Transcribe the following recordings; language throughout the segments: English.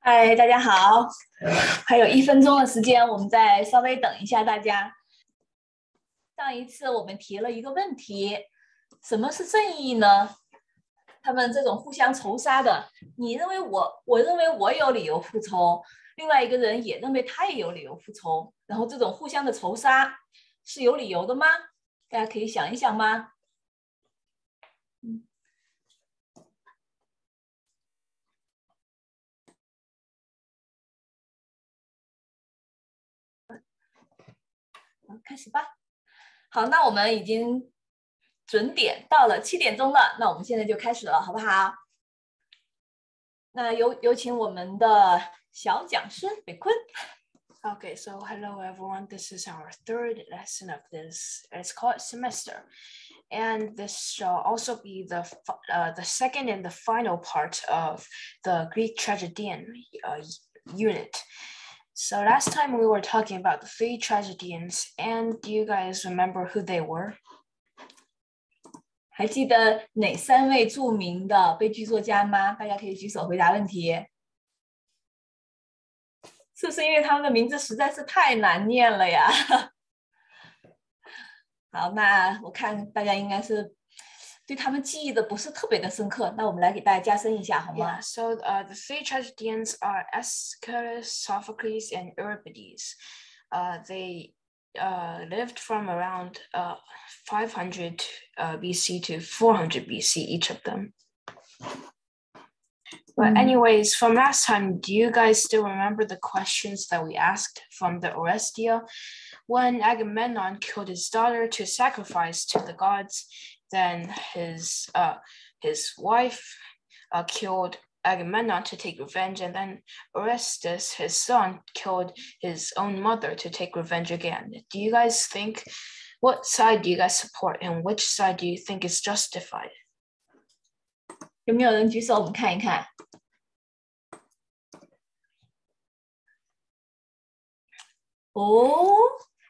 嗨，大家好，还有1分钟的时间，我们再稍微等一下大家。上一次我们提了一个问题，什么是正义呢？他们这种互相仇杀的，你认为我认为我有理由复仇，另外一个人也认为他也有理由复仇，然后这种互相的仇杀是有理由的吗？大家可以想一想吗？开始吧。好，那我们已经准点到了7点钟了，那我们现在就开始了，好不好？那有请我们的小讲师北坤。Okay, so hello everyone. This is our third lesson of this. It's called semester, and this shall also be the second and the final part of the Greek tragedian unit. So last time we were talking about the 3 tragedians, and do you guys remember who they were? 还记得哪3位著名的悲剧作家吗？大家可以举手回答问题。是不是因为他们的名字实在是太难念了呀？好，那我看大家应该是对他们记忆的不是特别的深刻，那我们来给大家加深一下，好吗？ Yeah, so the 3 tragedians are Aeschylus, Sophocles, and Euripides. They lived from around 500 BC to 400 BC, each of them. But anyways, from last time, do you guys still remember the questions that we asked from the Orestia? When Agamemnon killed his daughter to sacrifice to the gods, then his wife killed Agamemnon to take revenge, and then Orestes, his son, killed his own mother to take revenge again. Do you guys think, what side do you guys support, and which side do you think is justified? 有没有人举手？我们看一看。哦，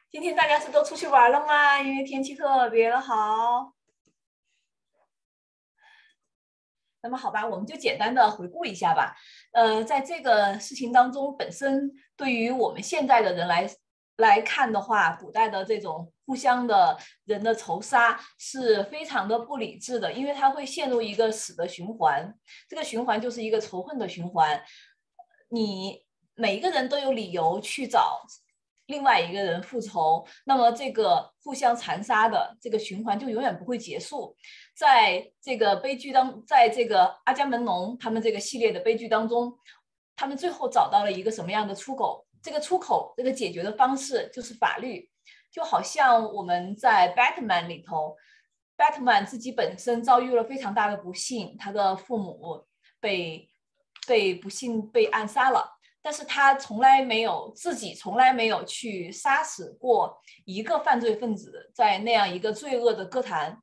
今天大家是都出去玩了吗？因为天气特别的好。那么好吧，我们就简单的回顾一下吧。在这个事情当中，本身对于我们现在的人来看的话，古代的这种互相的人的仇杀是非常的不理智的，因为它会陷入一个死的循环。这个循环就是一个仇恨的循环。你每一个人都有理由去找另外一个人复仇，那么这个互相残杀的这个循环就永远不会结束。在这个悲剧在这个阿伽门农他们这个系列的悲剧当中，他们最后找到了一个什么样的出口？这个出口，这个解决的方式就是法律。就好像我们在 Batman 里头 ，Batman 自己本身遭遇了非常大的不幸，他的父母被不幸被暗杀了。但是他从来没有去杀死过一个犯罪分子，在那样一个罪恶的歌坛，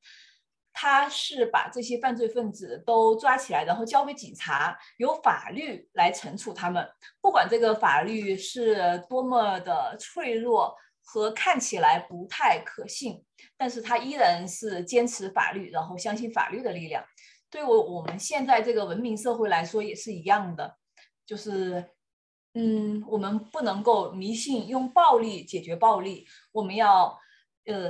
他是把这些犯罪分子都抓起来，然后交给警察，由法律来惩处他们。不管这个法律是多么的脆弱和看起来不太可信，但是他依然是坚持法律，然后相信法律的力量。对我们现在这个文明社会来说也是一样的，就是我们不能够迷信用暴力解决暴力，我们要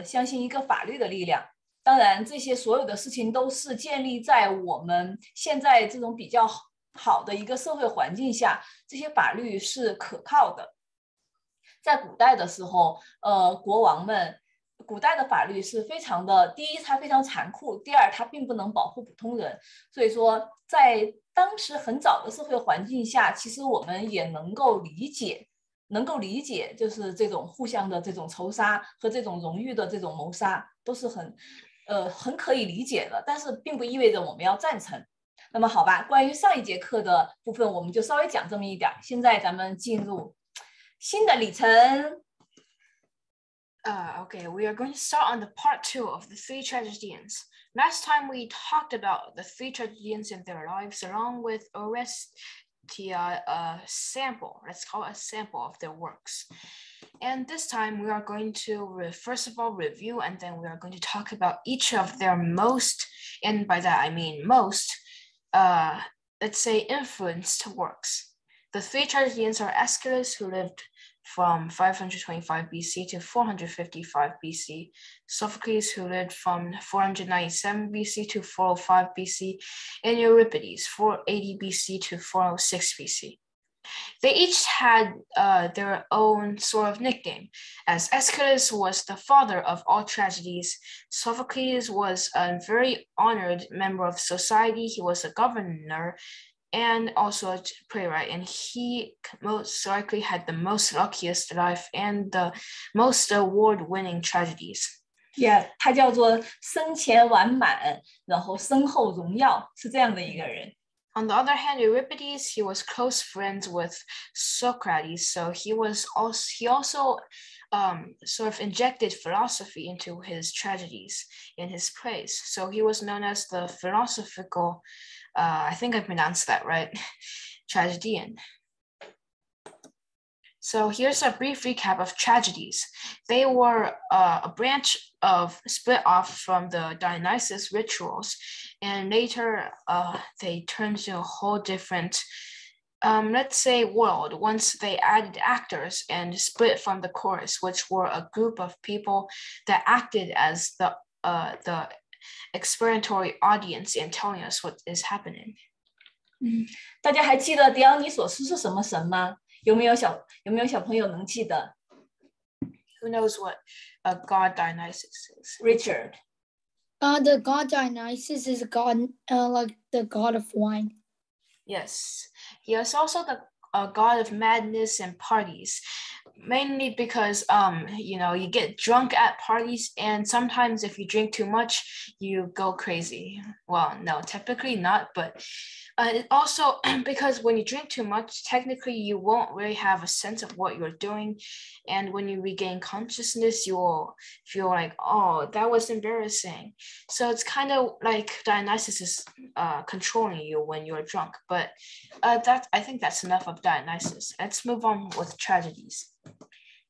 相信一个法律的力量。当然，这些所有的事情都是建立在我们现在这种比较好的一个社会环境下，这些法律是可靠的。在古代的时候，国王们，古代的法律是非常的，第一，它非常残酷；第二，它并不能保护普通人。所以说，在当时很早的社会环境下，其实我们也能够理解，就是这种互相的这种仇杀和这种荣誉的这种谋杀，都是很可以理解的。但是，并不意味着我们要赞成。那么好吧，关于上一节课的部分，我们就稍微讲这么一点。现在咱们进入新的里程。Okay, we are going to start on the part 2 of the 3 tragedians. Last time we talked about the 3 tragedians and their lives along with Orestia, a sample, let's call it a sample of their works. And this time we are going to first of all review, and then we are going to talk about each of their most, and by that I mean most, let's say influenced works. The three tragedians are Aeschylus, who lived from 525 BC to 455 BC, Sophocles, who lived from 497 BC to 405 BC, and Euripides, 480 BC to 406 BC. They each had their own sort of nickname, as Aeschylus was the father of all tragedies. Sophocles was a very honored member of society. He was a governor and also a playwright, and he most likely had the most luckiest life and the most award-winning tragedies. Yeah， 他叫做生前完满，然后身后荣耀，是这样的一个人。On the other hand, Euripides, he was close friends with Socrates, so he also sort of injected philosophy into his tragedies in his plays. So he was known as the philosophical, I think I pronounced that right, tragedian. So here's a brief recap of tragedies. They were a branch of split off from the Dionysus rituals, and later they turned to a whole different, let's say, world once they added actors and split from the chorus, which were a group of people that acted as the explanatory audience in telling us what is happening. 大家还记得狄奥尼索斯是什么神吗？有没有小朋友能记得 ？Who knows what a god Dionysus is? Richard. The god Dionysus is a god, like the god of wine. Yes, he is also the god of madness and parties, mainly because you get drunk at parties, and sometimes if you drink too much, you go crazy. Well, no, typically not, but also because when you drink too much, technically you won't really have a sense of what you're doing, and when you regain consciousness, you will feel like, oh, that was embarrassing. So it's kind of like Dionysus is controlling you when you're drunk. But I think that's enough of Dionysus. Let's move on with tragedies.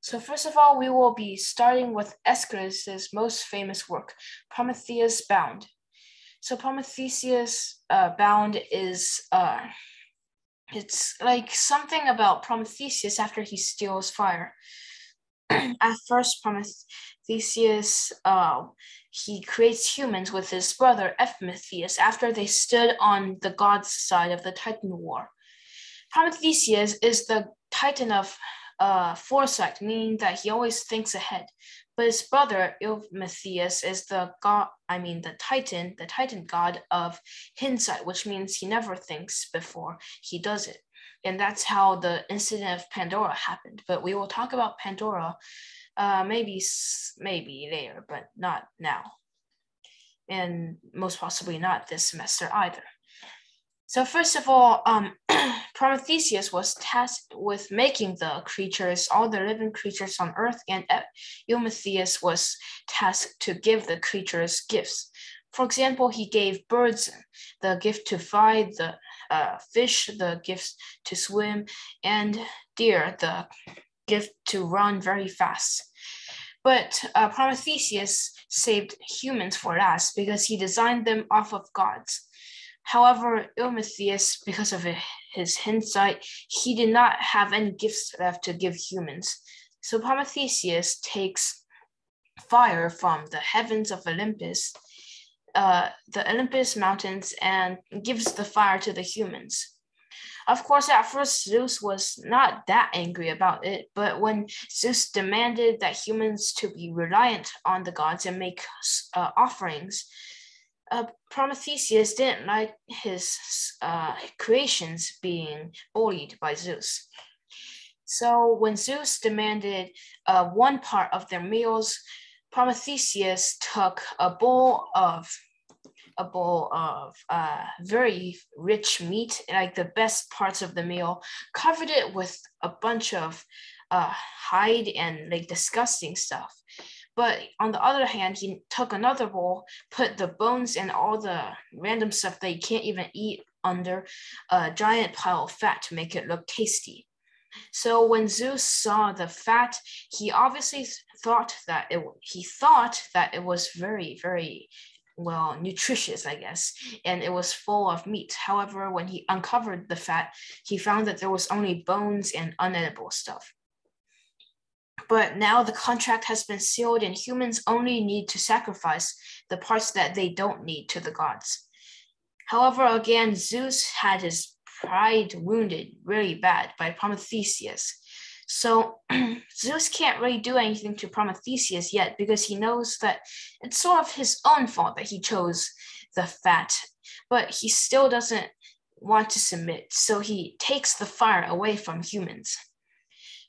So first of all, we will be starting with Aeschylus' most famous work, Prometheus Bound. So Prometheus Bound is, it's like something about Prometheus after he steals fire. At first, Prometheus, he creates humans with his brother Epimetheus after they stood on the god's side of the Titan War. Prometheus is the Titan of foresight, meaning that he always thinks ahead. But his brother Epimetheus is the Titan god of hindsight, which means he never thinks before he does it. And that's how the incident of Pandora happened. But we will talk about Pandora maybe later, but not now. And most possibly not this semester either. So first of all, Prometheus was tasked with making the creatures, all the living creatures on Earth, and Epimetheus was tasked to give the creatures gifts. For example, he gave birds the gift to fly, the fish the gift to swim, and deer the gift to run very fast. But Prometheus saved humans for last because he designed them off of gods. However, Epimetheus, because of his hindsight, he did not have any gifts left to give humans. So Prometheus takes fire from the heavens of Olympus, the Olympus mountains, and gives the fire to the humans. Of course, at first, Zeus was not that angry about it, but when Zeus demanded that humans to be reliant on the gods and make offerings, Prometheus didn't like his creations being bullied by Zeus. So when Zeus demanded one part of their meals, Prometheus took a bowl of very rich meat, like the best parts of the meal, covered it with a bunch of hide and like disgusting stuff. But on the other hand, he took another bowl, put the bones and all the random stuff that you can't even eat under a giant pile of fat to make it look tasty. So when Zeus saw the fat, he obviously thought that it was very, very well, nutritious, I guess, and it was full of meat. However, when he uncovered the fat, he found that there was only bones and unedible stuff. But now the contract has been sealed and humans only need to sacrifice the parts that they don't need to the gods. However, again, Zeus had his pride wounded really bad by Prometheus. So Zeus can't really do anything to Prometheus yet because he knows that it's sort of his own fault that he chose the fat, but he still doesn't want to submit, so he takes the fire away from humans.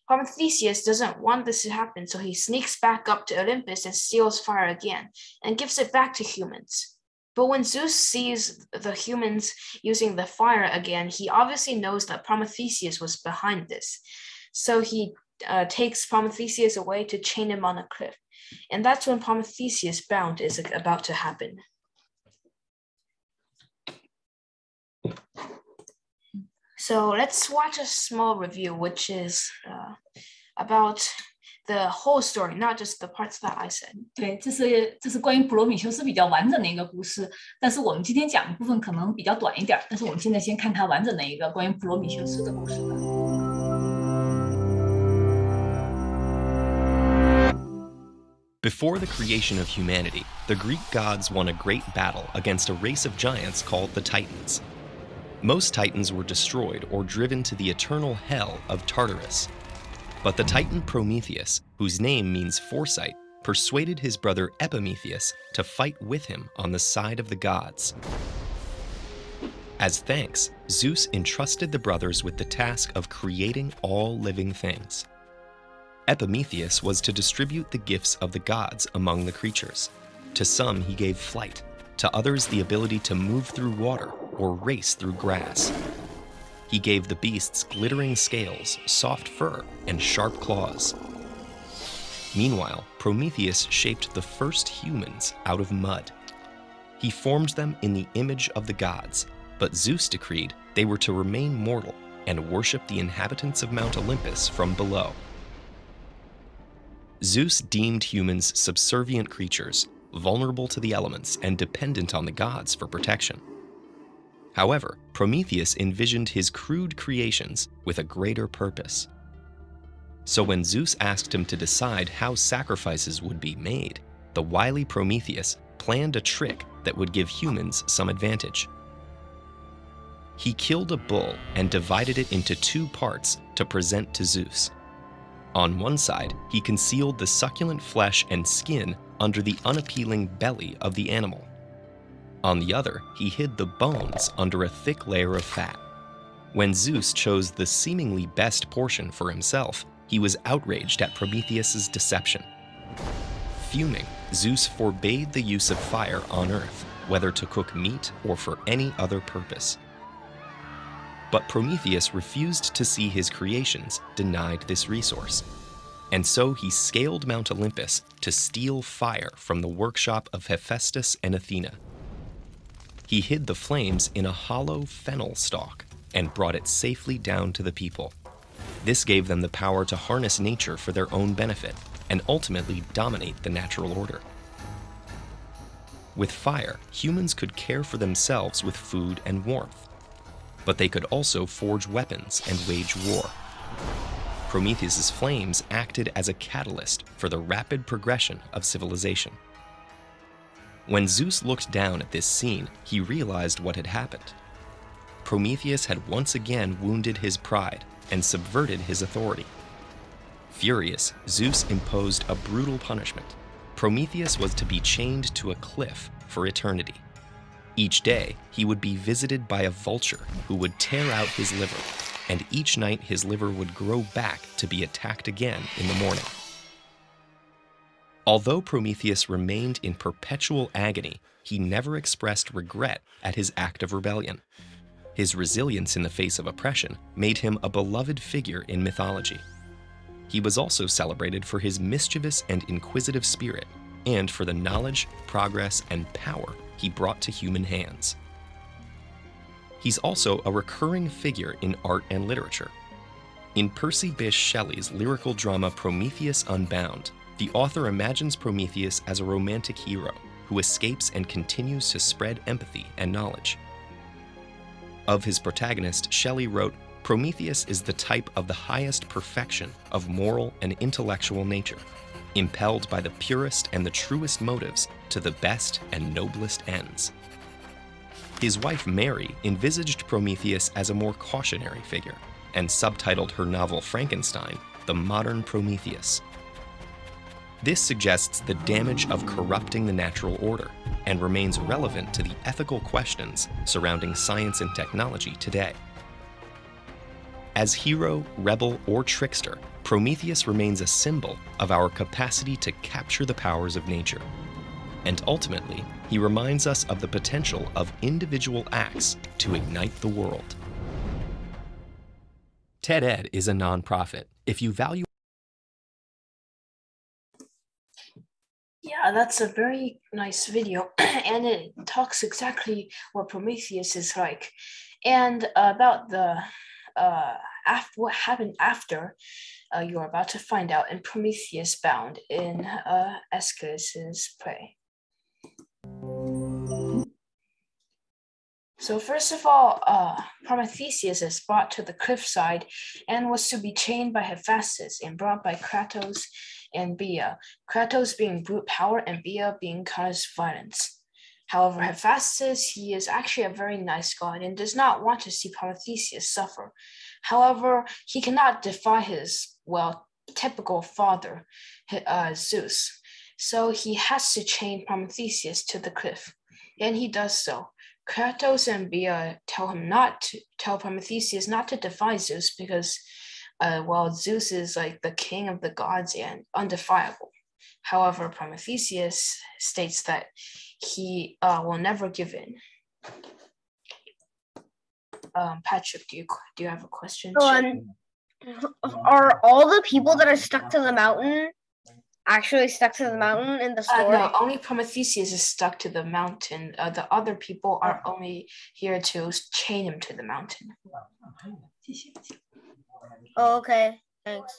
Prometheus doesn't want this to happen, so he sneaks back up to Olympus and steals fire again and gives it back to humans. But when Zeus sees the humans using the fire again, he obviously knows that Prometheus was behind this. So he takes Prometheus away to chain him on a cliff. And that's when Prometheus' bound is about to happen. So let's watch a small review, which is about the whole story, not just the parts that I said. 对，这是关于普罗米修斯比较完整的一个故事，但是我们今天讲的部分可能比较短一点，但是我们现在先看它完整的一个关于普罗米修斯的故事吧。Before the creation of humanity, the Greek gods won a great battle against a race of giants called the Titans. Most Titans were destroyed or driven to the eternal hell of Tartarus. But the Titan Prometheus, whose name means foresight, persuaded his brother Epimetheus to fight with him on the side of the gods. As thanks, Zeus entrusted the brothers with the task of creating all living things. Epimetheus was to distribute the gifts of the gods among the creatures. To some he gave flight, to others the ability to move through water or race through grass. He gave the beasts glittering scales, soft fur, and sharp claws. Meanwhile, Prometheus shaped the first humans out of mud. He formed them in the image of the gods, but Zeus decreed they were to remain mortal and worship the inhabitants of Mount Olympus from below. Zeus deemed humans subservient creatures, vulnerable to the elements and dependent on the gods for protection. However, Prometheus envisioned his crude creations with a greater purpose. So when Zeus asked him to decide how sacrifices would be made, the wily Prometheus planned a trick that would give humans some advantage. He killed a bull and divided it into two parts to present to Zeus. On one side, he concealed the succulent flesh and skin under the unappealing belly of the animal. On the other, he hid the bones under a thick layer of fat. When Zeus chose the seemingly best portion for himself, he was outraged at Prometheus's deception. Fuming, Zeus forbade the use of fire on Earth, whether to cook meat or for any other purpose. But Prometheus refused to see his creations denied this resource. And so he scaled Mount Olympus to steal fire from the workshop of Hephaestus and Athena. He hid the flames in a hollow fennel stalk and brought it safely down to the people. This gave them the power to harness nature for their own benefit and ultimately dominate the natural order. With fire, humans could care for themselves with food and warmth, but they could also forge weapons and wage war. Prometheus's flames acted as a catalyst for the rapid progression of civilization. When Zeus looked down at this scene, he realized what had happened. Prometheus had once again wounded his pride and subverted his authority. Furious, Zeus imposed a brutal punishment. Prometheus was to be chained to a cliff for eternity. Each day, he would be visited by a vulture who would tear out his liver, and each night his liver would grow back to be attacked again in the morning. Although Prometheus remained in perpetual agony, he never expressed regret at his act of rebellion. His resilience in the face of oppression made him a beloved figure in mythology. He was also celebrated for his mischievous and inquisitive spirit, and for the knowledge, progress, and power he brought to human hands. He's also a recurring figure in art and literature. In Percy Bysshe Shelley's lyrical drama Prometheus Unbound, the author imagines Prometheus as a romantic hero who escapes and continues to spread empathy and knowledge. Of his protagonist, Shelley wrote, "Prometheus is the type of the highest perfection of moral and intellectual nature, impelled by the purest and the truest motives to the best and noblest ends." His wife Mary envisaged Prometheus as a more cautionary figure and subtitled her novel Frankenstein, "The Modern Prometheus." This suggests the damage of corrupting the natural order and remains relevant to the ethical questions surrounding science and technology today. As hero, rebel, or trickster, Prometheus remains a symbol of our capacity to capture the powers of nature. And ultimately, he reminds us of the potential of individual acts to ignite the world. TED-Ed is a nonprofit. If you value... Yeah, that's a very nice video, and it talks exactly what Prometheus is like, and about the what happened after. You're about to find out in Prometheus Bound in Aeschylus's play. So first of all, Prometheus is brought to the cliffside and was to be chained by Hephaestus and brought by Kratos and Bia, Kratos being brute power and Bia being goddess violence. However, Hephaestus, he is actually a very nice god and does not want to see Prometheus suffer. However, he cannot defy his, typical father, Zeus. So he has to chain Prometheus to the cliff, and he does so. Kratos and Bia tell Prometheus not to defy Zeus because, Zeus is like the king of the gods and undefiable. However, Prometheus states that he will never give in. Patrick, do you have a question? Are all the people that are stuck to the mountain actually stuck to the mountain in the story? No, only Prometheus is stuck to the mountain. The other people are only here to chain him to the mountain. Oh, okay, thanks.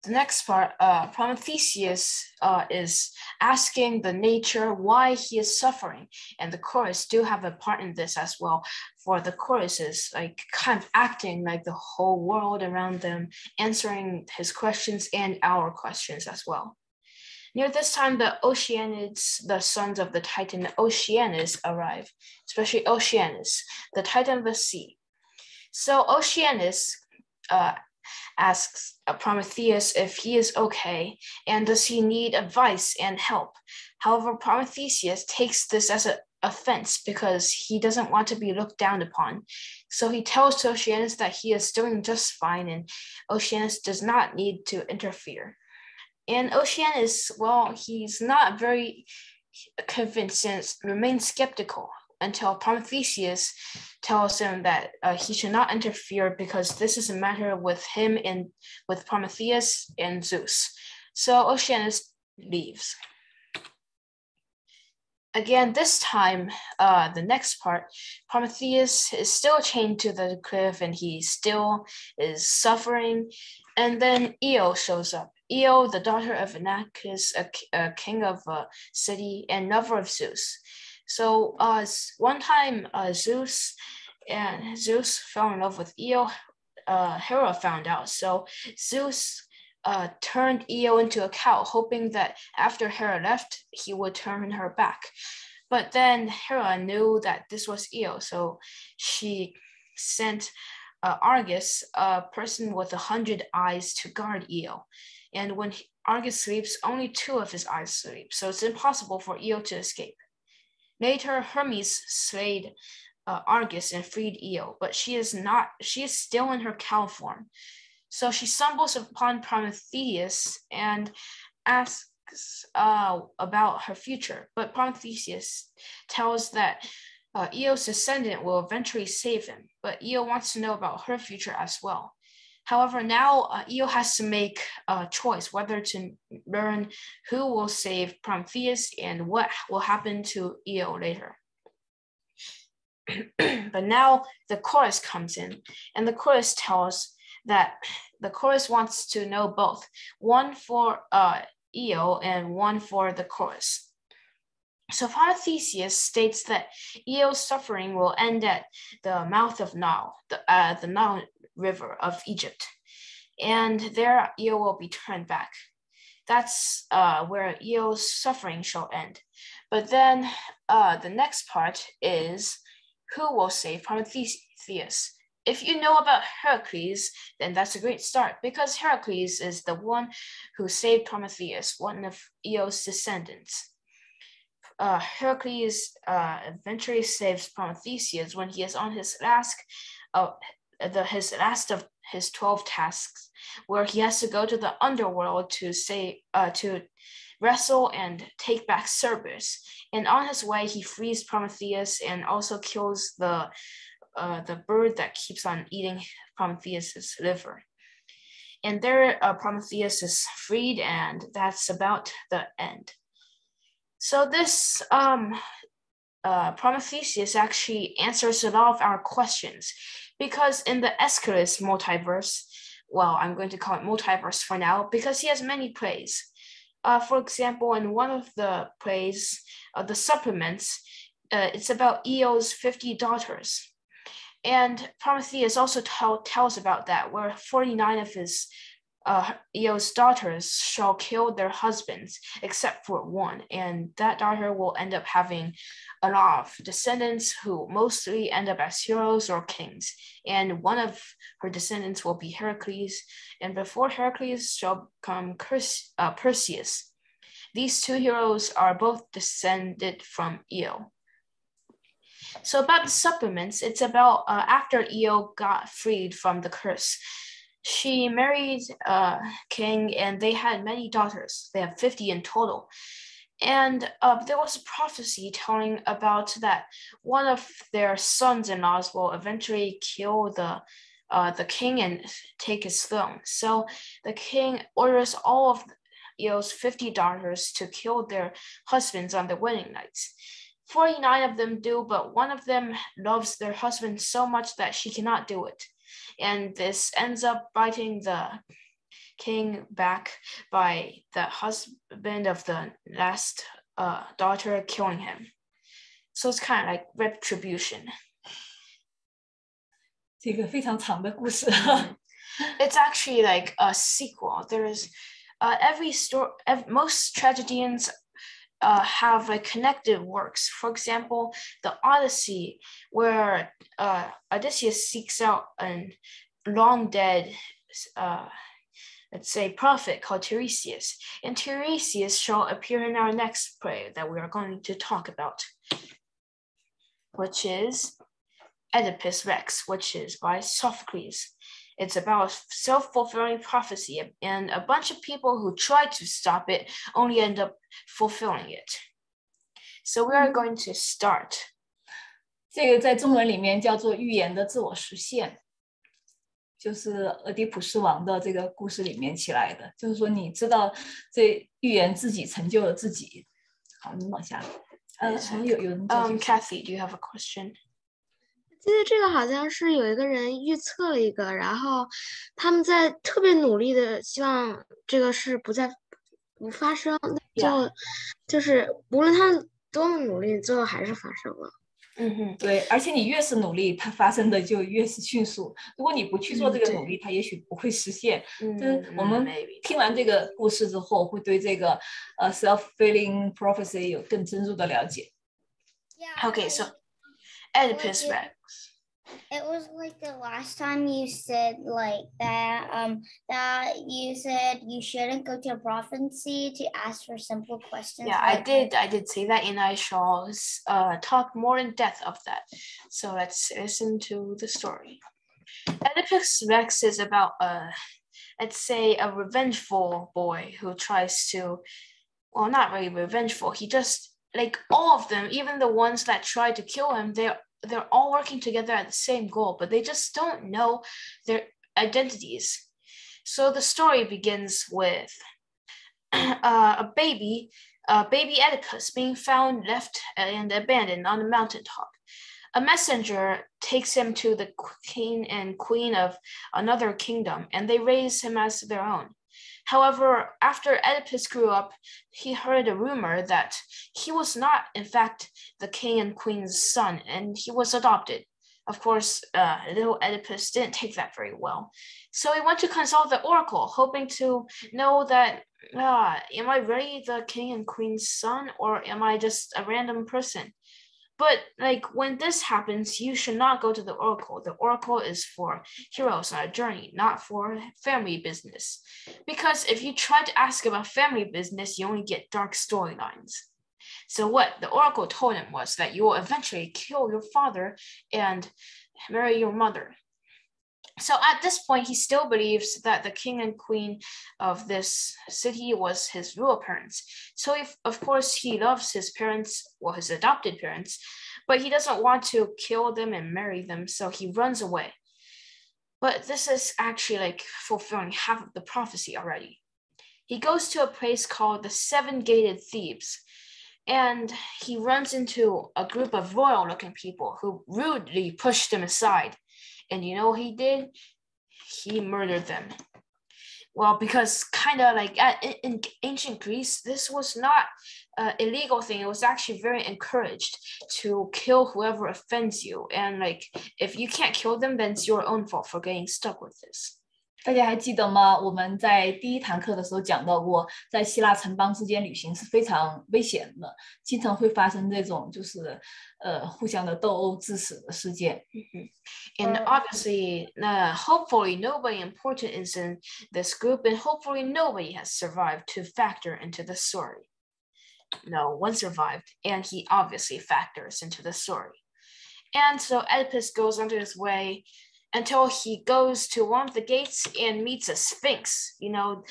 The next part, Prometheus is asking the nature why he is suffering, and the chorus do have a part in this as well. For the chorus is like kind of acting like the whole world around them, answering his questions and our questions as well. Near this time, the Oceanids, the sons of the Titan Oceanus, arrive, especially Oceanus, the Titan of the sea. So Oceanus asks Prometheus if he is okay and does he need advice and help. However, Prometheus takes this as an offense because he doesn't want to be looked down upon. So he tells to Oceanus that he is doing just fine and Oceanus does not need to interfere. And Oceanus, he's not very convinced and remains skeptical until Prometheus tells him that he should not interfere because this is a matter with him and with Prometheus and Zeus. So Oceanus leaves. Again, this time, the next part, Prometheus is still chained to the cliff and he still is suffering. And then Io shows up. Io, the daughter of Inachus, a king of a city and lover of Zeus. So one time Zeus fell in love with Io. Hera found out. So Zeus turned Io into a cow, hoping that after Hera left, he would turn her back. But then Hera knew that this was Io, so she sent Argus, a person with 100 eyes, to guard Io. And when Argus sleeps, only 2 of his eyes sleep, so it's impossible for Io to escape. Later, Hermes slayed Argus and freed Io, but she is still in her cow form. So she stumbles upon Prometheus and asks about her future, but Prometheus tells that Io's descendant will eventually save him, but Io wants to know about her future as well. However, now Io has to make a choice whether to learn who will save Prometheus and what will happen to Io later. But now the chorus comes in, and the chorus tells that the chorus wants to know both, one for Io and one for the chorus. So Prometheus states that Eo's suffering will end at the mouth of Nile, the Nile River of Egypt, and there Eo will be turned back. That's where Eo's suffering shall end. But then the next part is who will save Prometheus? If you know about Heracles, then that's a great start, because Heracles is the one who saved Prometheus, one of Eo's descendants. Heracles eventually saves Prometheus when he is on his last of his 12 tasks, where he has to go to the underworld to wrestle and take back Cerberus. And on his way, he frees Prometheus and also kills the bird that keeps on eating Prometheus's liver. And there, Prometheus is freed, and that's about the end. So this Prometheus actually answers a lot of our questions, because in the Aeschylus multiverse, well, I'm going to call it multiverse for now, because he has many plays. For example, in one of the plays, the supplements, it's about Eo's 50 daughters. And Prometheus also tells about that, where 49 of his Eo's daughters shall kill their husbands except for one, and that daughter will end up having a lot of descendants who mostly end up as heroes or kings, and one of her descendants will be Heracles, and before Heracles shall come Perseus. These two heroes are both descended from Eo. So about the supplements, it's about after Eo got freed from the curse, she married a king, and they had many daughters. They have 50 in total. And there was a prophecy telling about that one of their sons-in-laws will eventually kill the king and take his throne. So the king orders all of Eo's 50 daughters to kill their husbands on the wedding nights. 49 of them do, but one of them loves their husband so much that she cannot do it. And this ends up biting the king back by the husband of the last daughter killing him. So it's kind of like retribution. 这个非常长的故事。It's actually like a sequel. There's most tragedians have like connected works. For example, the Odyssey, where Odysseus seeks out a long dead, let's say, prophet called Tiresias, and Tiresias shall appear in our next play that we are going to talk about, which is Oedipus Rex, which is by Sophocles. It's about a self-fulfilling prophecy, and a bunch of people who try to stop it only end up fulfilling it. So we are going to start. 这个在中文里面叫做寓言的自我实现，就是俄狄浦斯王的这个故事里面起来的，就是说你知道这寓言自己成就了自己。好，你往下。好像有人在。Kathy, do you have a question? 记得这个好像是有一个人预测了一个，然后他们在特别努力的希望这个事不发生，就是无论他们多么努力，最后还是发生了。对，而且你越是努力，它发生的就越是迅速。如果你不去做这个努力，它也许不会实现。就是我们听完这个故事之后，会对这个self-fulfilling prophecy 有更深入的了解。Okay, so Oedipus Rex. It was like the last time you said like that that you said you shouldn't go to a prophecy to ask for simple questions. Yeah, like I did say that, and I shall talk more in depth of that. So let's listen to the story. Oedipus Rex is about let's say a revengeful boy who tries to, well, not really revengeful. He just, like all of them, even the ones that try to kill him, they're all working together at the same goal, but they just don't know their identities. So the story begins with a baby Oedipus being found left and abandoned on a mountaintop. A messenger takes him to the king and queen of another kingdom, and they raise him as their own. However, after Oedipus grew up, he heard a rumor that he was not, in fact, the king and queen's son, and he was adopted. Of course, little Oedipus didn't take that very well. So he went to consult the oracle, hoping to know that, am I really the king and queen's son, or am I just a random person? But like when this happens, you should not go to the oracle. The oracle is for heroes on a journey, not for family business. Because if you try to ask about family business, you only get dark storylines. So what the oracle told him was that you will eventually kill your father and marry your mother. So at this point, he still believes that the king and queen of this city was his real parents. So of course, he loves his parents, well, his adopted parents, but he doesn't want to kill them and marry them, so he runs away. But this is actually like fulfilling half of the prophecy already. He goes to a place called the Seven Gated Thebes, and he runs into a group of royal-looking people who rudely pushed him aside. And you know what he did? He murdered them. Well, because kind of like in ancient Greece, this was not an illegal thing. It was actually very encouraged to kill whoever offends you. And like, if you can't kill them, then it's your own fault for getting stuck with this. 大家还记得吗？我们在第一堂课的时候讲到过，在希腊城邦之间旅行是非常危险的，经常会发生这种就是互相的斗殴致死的事件。And obviously, hopefully nobody important is in this group, and hopefully nobody has survived to factor into the story. No, one survived, and he obviously factors into the story. And so Oedipus goes on his way until he goes to one of the gates and meets a sphinx, you know,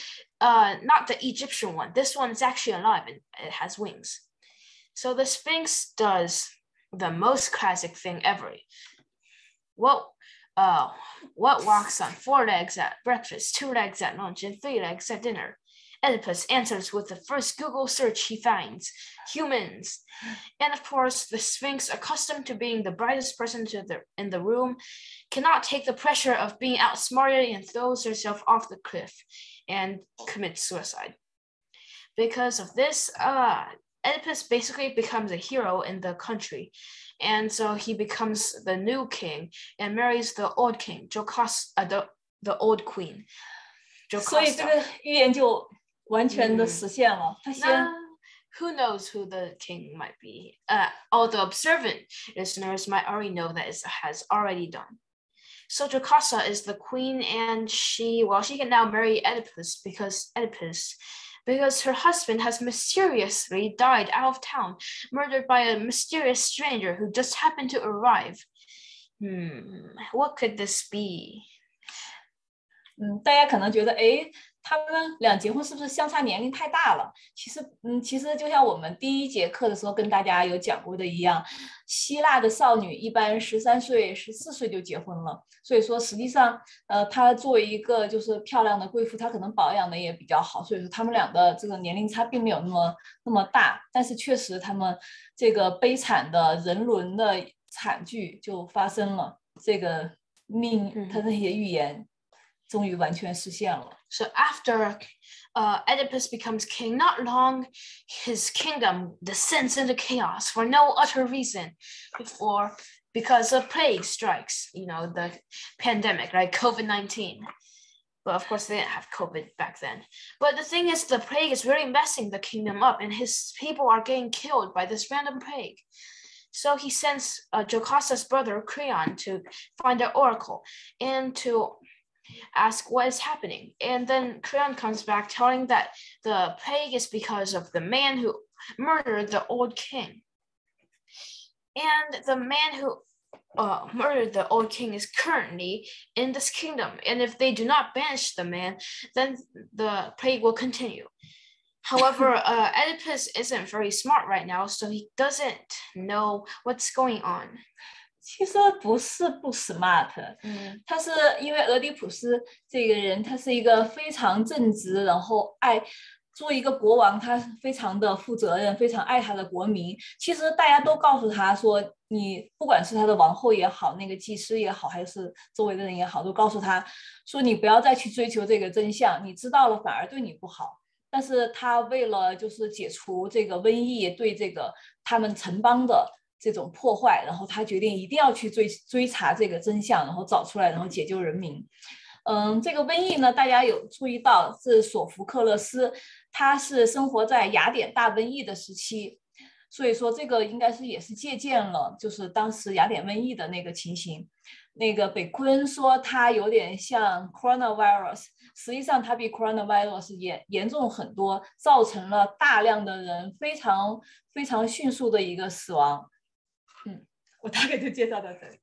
not the Egyptian one. This one is actually alive and it has wings. So the sphinx does the most classic thing ever. What walks on 4 legs at breakfast, 2 legs at lunch, and 3 legs at dinner? Oedipus answers with the first Google search he finds, humans. And of course, the Sphinx, accustomed to being the brightest person in the room, cannot take the pressure of being outsmarted and throws herself off the cliff and commits suicide. Because of this, Oedipus basically becomes a hero in the country. And so he becomes the new king and marries the old king, the old queen. 所以这个预言就完全的实现了。他先 Who knows who the king might be? All the observant listeners might already know that it has already done. So Jocasta is the queen, and she can now marry Oedipus because her husband has mysteriously died out of town, murdered by a mysterious stranger who just happened to arrive. What could this be? 大家可能觉得，他们俩结婚是不是相差年龄太大了？其实就像我们第一节课的时候跟大家有讲过的一样，希腊的少女一般13岁、14岁就结婚了。所以说，实际上，她作为一个就是漂亮的贵妇，她可能保养的也比较好。所以说，他们俩的这个年龄差并没有那么大。但是确实，他们这个悲惨的人伦的惨剧就发生了。这个他那些预言。终于完全实现了。So after Oedipus becomes king, not long his kingdom descends into chaos for no utter reason because a plague strikes, you know, the pandemic, like COVID-19. But of course, they didn't have COVID back then. But the thing is, the plague is really messing the kingdom up, and his people are getting killed by this random plague. So he sends Jocasta's brother, Creon, to find an oracle and to ask what is happening. And then Creon comes back telling that the plague is because of the man who murdered the old king. And the man who murdered the old king is currently in this kingdom. And if they do not banish the man, then the plague will continue. However, Oedipus isn't very smart right now, so he doesn't know what's going on. 其实不是不 smart，他是因为俄狄浦斯这个人，他是一个非常正直，然后作为一个国王，他非常的负责任，非常爱他的国民。其实大家都告诉他说，你不管是他的王后也好，那个祭司也好，还是周围的人也好，都告诉他说，你不要再去追求这个真相，你知道了反而对你不好。但是他为了就是解除这个瘟疫对这个他们城邦的这种破坏，然后他决定一定要去追查这个真相，然后找出来，然后解救人民。这个瘟疫呢，大家有注意到是索福克勒斯，他是生活在雅典大瘟疫的时期，所以说这个应该是也是借鉴了就是当时雅典瘟疫的那个情形。那个北昆说它有点像 coronavirus， 实际上它比 coronavirus 严重很多，造成了大量的人非常非常迅速的一个死亡。我大概就介绍到这里。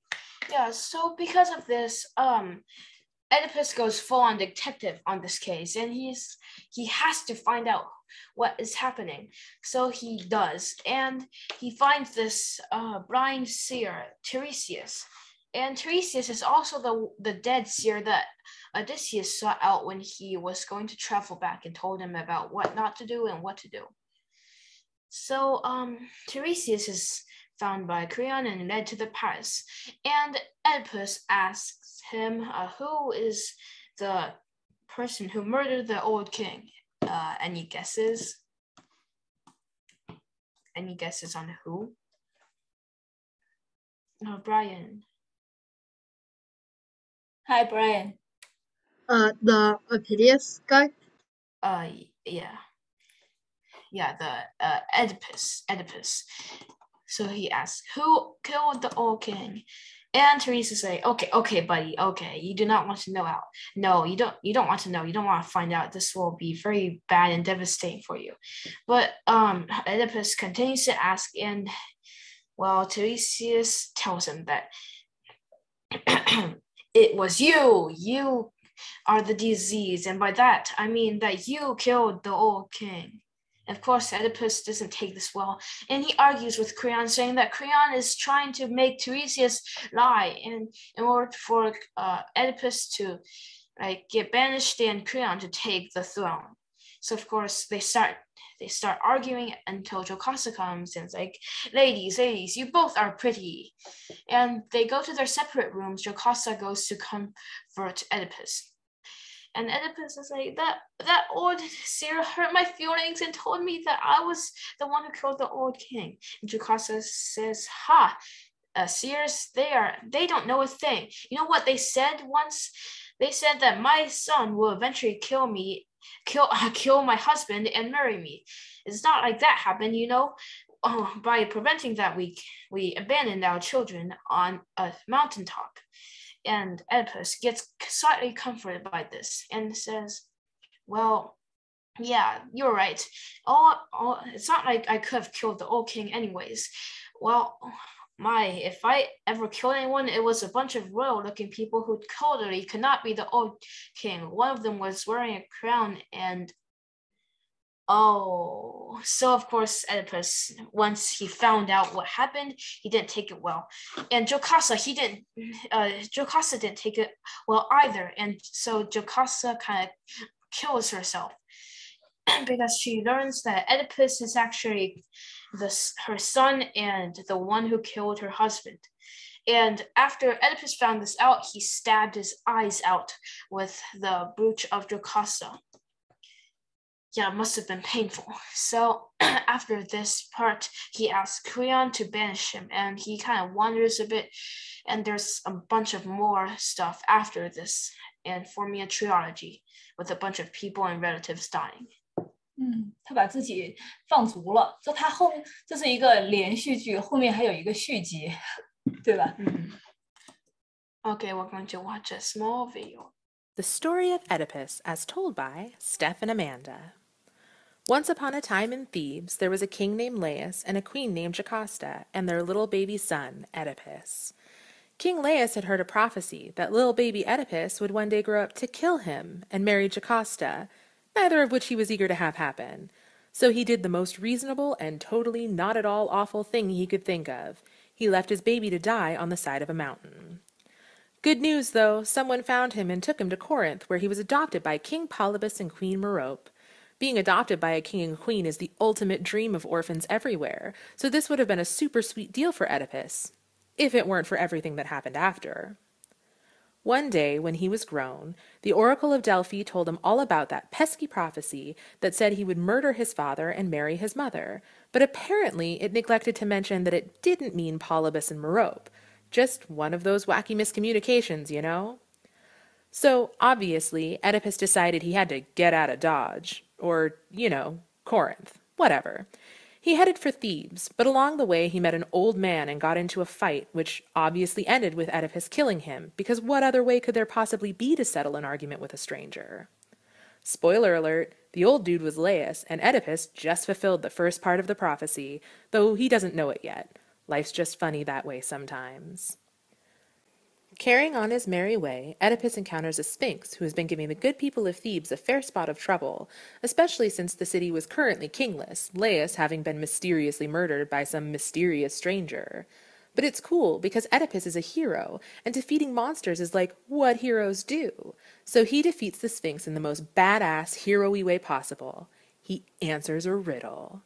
Yeah, so because of this, Oedipus goes full on detective on this case, and he has to find out what is happening. So he does, and he finds this blind seer, Tiresias. And Tiresias is also the dead seer that Odysseus sought out when he was going to travel back and told him about what not to do and what to do. So Tiresias is found by Creon and led to the palace. And Oedipus asks him who is the person who murdered the old king. Any guesses? Any guesses on who? Brian. Hi, Brian. The Oedipus guy. Yeah, the Oedipus. So he asks, who killed the old king? And Teresa say, okay, buddy, okay, you do not want to know out. No, you don't want to know. You don't want to find out. This will be very bad and devastating for you. But Oedipus continues to ask, and well, Tiresias tells him that it was you. You are the disease, and by that I mean that you killed the old king. Of course, Oedipus doesn't take this well, and he argues with Creon, saying that Creon is trying to make Tiresias lie, and in order for Oedipus to get banished and Creon to take the throne. So of course they start arguing until Jocasta comes and is like, ladies, you both are pretty. And they go to their separate rooms. Jocasta goes to comfort Oedipus. And Oedipus is like, that old seer hurt my feelings and told me that I was the one who killed the old king. And Jocasta says, seers, they don't know a thing. You know what they said once? They said that my son will eventually kill my husband and marry me. It's not like that happened, you know. By preventing that, we abandoned our children on a mountaintop. And Oedipus gets slightly comforted by this and says, well, yeah, you're right. It's not like I could have killed the old king anyways. Well, if I ever killed anyone, it was a bunch of royal-looking people who totally could not be the old king. One of them was wearing a crown and so of course Oedipus, once he found out what happened, he didn't take it well. And Jocasta didn't take it well either. And so Jocasta kind of kills herself because she learns that Oedipus is actually her son and the one who killed her husband. And after Oedipus found this out, he stabbed his eyes out with the brooch of Jocasta. Yeah, it must have been painful. So after this part, he asks Creon to banish him, and he kind of wanders a bit, and there's a bunch of more stuff after this, and forming a trilogy with a bunch of people and relatives dying. 他把自己放逐了，这是一个连续剧，后面还有一个续集，对吧？ Okay, we're going to watch a small video. The story of Oedipus as told by Steph and Amanda. Once upon a time in Thebes, there was a king named Laius and a queen named Jocasta and their little baby son, Oedipus. King Laius had heard a prophecy that little baby Oedipus would one day grow up to kill him and marry Jocasta, neither of which he was eager to have happen. So he did the most reasonable and totally not at all awful thing he could think of. He left his baby to die on the side of a mountain. Good news, though, someone found him and took him to Corinth, where he was adopted by King Polybus and Queen Merope. Being adopted by a king and queen is the ultimate dream of orphans everywhere, so this would have been a super sweet deal for Oedipus, if it weren't for everything that happened after. One day, when he was grown, the Oracle of Delphi told him all about that pesky prophecy that said he would murder his father and marry his mother, but apparently it neglected to mention that it didn't mean Polybus and Merope, just one of those wacky miscommunications, you know? So, obviously, Oedipus decided he had to get out of Dodge, or, Corinth, whatever. He headed for Thebes, but along the way he met an old man and got into a fight, which obviously ended with Oedipus killing him, because what other way could there possibly be to settle an argument with a stranger? Spoiler alert, the old dude was Laius, and Oedipus just fulfilled the first part of the prophecy, though he doesn't know it yet. Life's just funny that way sometimes. Carrying on his merry way, Oedipus encounters a sphinx who has been giving the good people of Thebes a fair spot of trouble, especially since the city was currently kingless, Laius having been mysteriously murdered by some mysterious stranger. But it's cool because Oedipus is a hero, and defeating monsters is like what heroes do. So he defeats the sphinx in the most badass, hero-y way possible. He answers a riddle.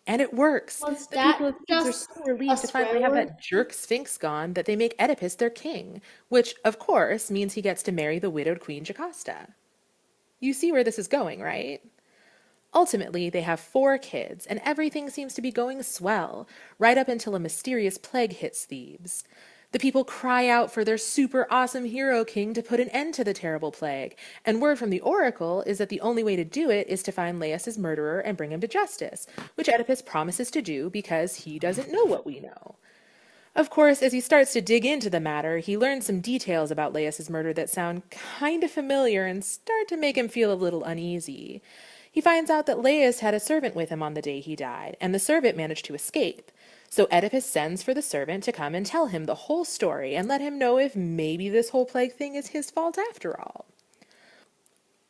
And it works. Was The that people of Thebes are just so relieved to a finally have swear that jerk sphinx gone that they make Oedipus their king, which, of course, means he gets to marry the widowed queen Jocasta. You see where this is going, right? Ultimately, they have 4 kids, and everything seems to be going swell, right up until a mysterious plague hits Thebes. The people cry out for their super awesome hero king to put an end to the terrible plague, and word from the oracle is that the only way to do it is to find Laius' murderer and bring him to justice, which Oedipus promises to do because he doesn't know what we know. Of course, as he starts to dig into the matter, he learns some details about Laius' murder that sound kind of familiar and start to make him feel a little uneasy. He finds out that Laius had a servant with him on the day he died, and the servant managed to escape. So Oedipus sends for the servant to come and tell him the whole story and let him know if maybe this whole plague thing is his fault after all.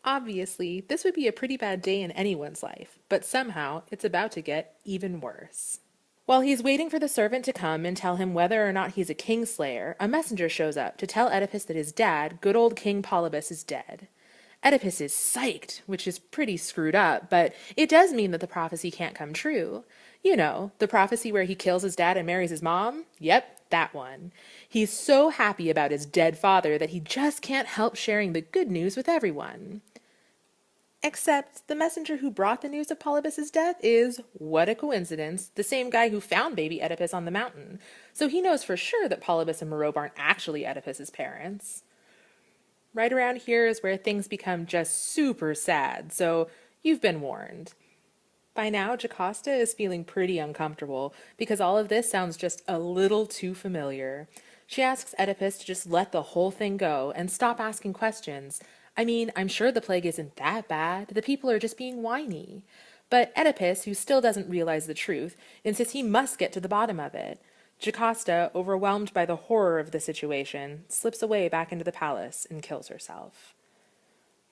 Obviously, this would be a pretty bad day in anyone's life, but somehow it's about to get even worse. While he's waiting for the servant to come and tell him whether or not he's a kingslayer, a messenger shows up to tell Oedipus that his dad, good old King Polybus, is dead. Oedipus is psyched, which is pretty screwed up, but it does mean that the prophecy can't come true. You know, the prophecy where he kills his dad and marries his mom? Yep, that one. He's so happy about his dead father that he just can't help sharing the good news with everyone. Except the messenger who brought the news of Polybus's death is, what a coincidence, the same guy who found baby Oedipus on the mountain. So he knows for sure that Polybus and Merope aren't actually Oedipus's parents. Right around here is where things become just super sad, so you've been warned. By now, Jocasta is feeling pretty uncomfortable because all of this sounds just a little too familiar. She asks Oedipus to just let the whole thing go and stop asking questions. I mean, I'm sure the plague isn't that bad. The people are just being whiny. But Oedipus, who still doesn't realize the truth, insists he must get to the bottom of it. Jocasta, overwhelmed by the horror of the situation, slips away back into the palace and kills herself.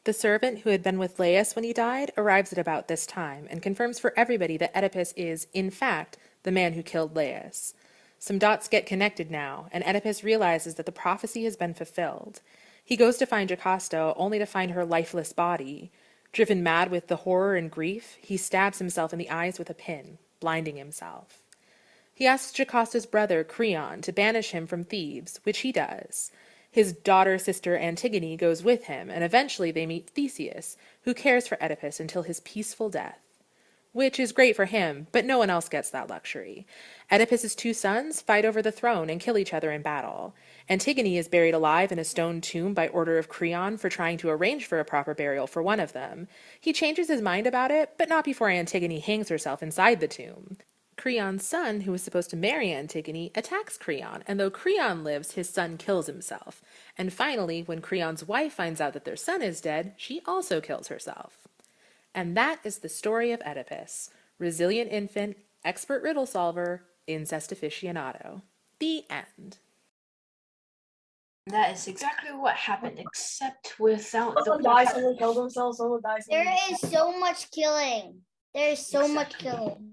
The servant who had been with Laius when he died arrives at about this time and confirms for everybody that Oedipus is, in fact, the man who killed Laius. Some dots get connected now, and Oedipus realizes that the prophecy has been fulfilled. He goes to find Jocasta, only to find her lifeless body. Driven mad with the horror and grief, he stabs himself in the eyes with a pin, blinding himself. He asks Jocasta's brother, Creon, to banish him from Thebes, which he does. His daughter-sister Antigone goes with him, and eventually they meet Theseus, who cares for Oedipus until his peaceful death. Which is great for him, but no one else gets that luxury. Oedipus's 2 sons fight over the throne and kill each other in battle. Antigone is buried alive in a stone tomb by order of Creon for trying to arrange for a proper burial for one of them. He changes his mind about it, but not before Antigone hangs herself inside the tomb. Creon's son, who was supposed to marry Antigone, attacks Creon, and though Creon lives, his son kills himself. And finally, when Creon's wife finds out that their son is dead, she also kills herself. And that is the story of Oedipus. Resilient infant, expert riddle solver, incest aficionado. The end. That is exactly what happened, except without Someone the dies, someone kills themselves, someone dies. There is so much killing. There is so much killing.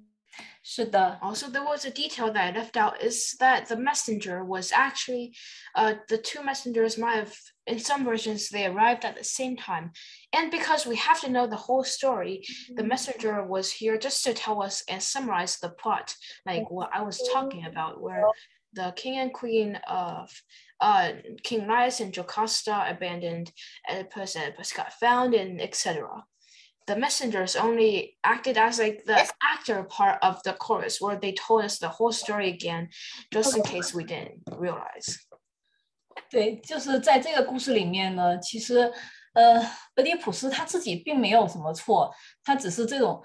是的。 Also, there was a detail that I left out is that the messenger was actually, the two messengers might have, in some versions, they arrived at the same time. And because we have to know the whole story, the messenger was here just to tell us and summarize the plot, like what I was talking about, where the king and queen of King Laius and Jocasta abandoned Oedipus got found, and etc. The messengers only acted as like the actor part of the chorus, where they told us the whole story again, just in case we didn't realize. 对，就是在这个故事里面呢，其实俄狄浦斯他自己并没有什么错，他只是这种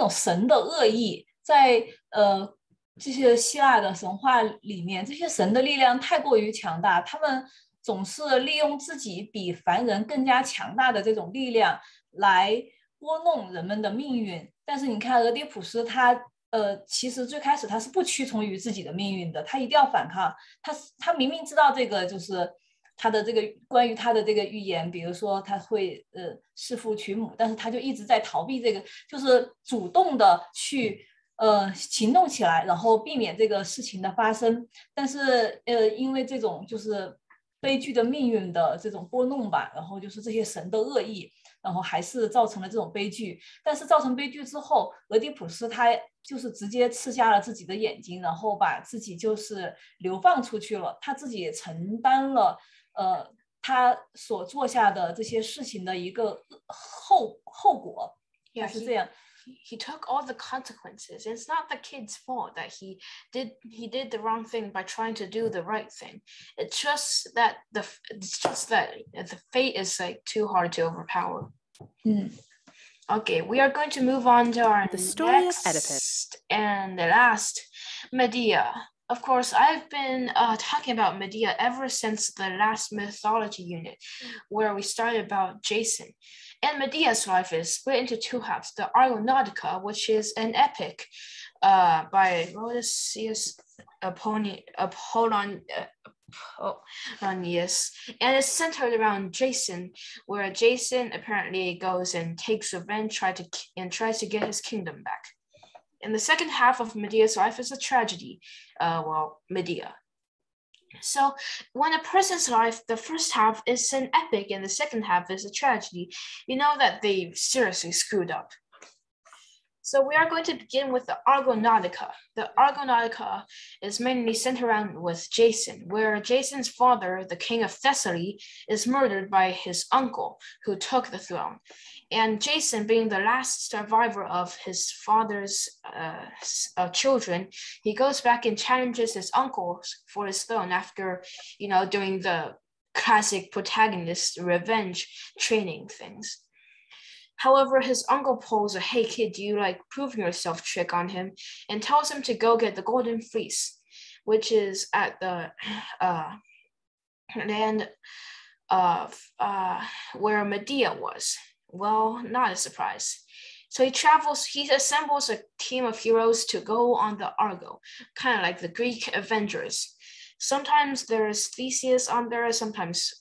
神的恶意，在这些希腊的神话里面，这些神的力量太过于强大，他们总是利用自己比凡人更加强大的这种力量来拨弄人们的命运。但是你看俄狄浦斯他其实最开始他是不屈从于自己的命运的，他一定要反抗。他明明知道这个就是他的这个关于他的这个预言，比如说他会弑父娶母，但是他就一直在逃避这个，就是主动的去行动起来，然后避免这个事情的发生。但是因为这种就是悲剧的命运的这种拨弄吧，然后就是这些神的恶意，然后还是造成了这种悲剧。但是造成悲剧之后，俄狄浦斯他就是直接刺瞎了自己的眼睛，然后把自己就是流放出去了，他自己也承担了他所做下的这些事情的一个后果。他是这样。He took all the consequences. It's not the kid's fault that he did the wrong thing by trying to do the right thing. It's just that the fate is like too hard to overpower. Okay, we are going to move on to our The story next of Oedipus. And the last, Medea. Of course, I've been talking about Medea ever since the last mythology unit, where we started about Jason. And Medea's life is split into two halves. The Argonautica, which is an epic by Rhodesius Apollonius, and it's centered around Jason, where Jason apparently goes and takes revenge, tries to get his kingdom back. And the second half of Medea's life is a tragedy, Medea. So when a person's life, the first half is an epic and the second half is a tragedy, you know that they seriously screwed up. So we are going to begin with the Argonautica. The Argonautica is mainly centered around with Jason, where Jason's father, the king of Thessaly, is murdered by his uncle, who took the throne. And Jason, being the last survivor of his father's children, he goes back and challenges his uncle for his throne after, doing the classic protagonist revenge training things. However, his uncle pulls a "hey kid, do you like proving yourself" trick on him and tells him to go get the golden fleece, which is at the land of where Medea was. Well, not a surprise. So he assembles a team of heroes to go on the Argo, kind of like the Greek Avengers. Sometimes there's Theseus on there, sometimes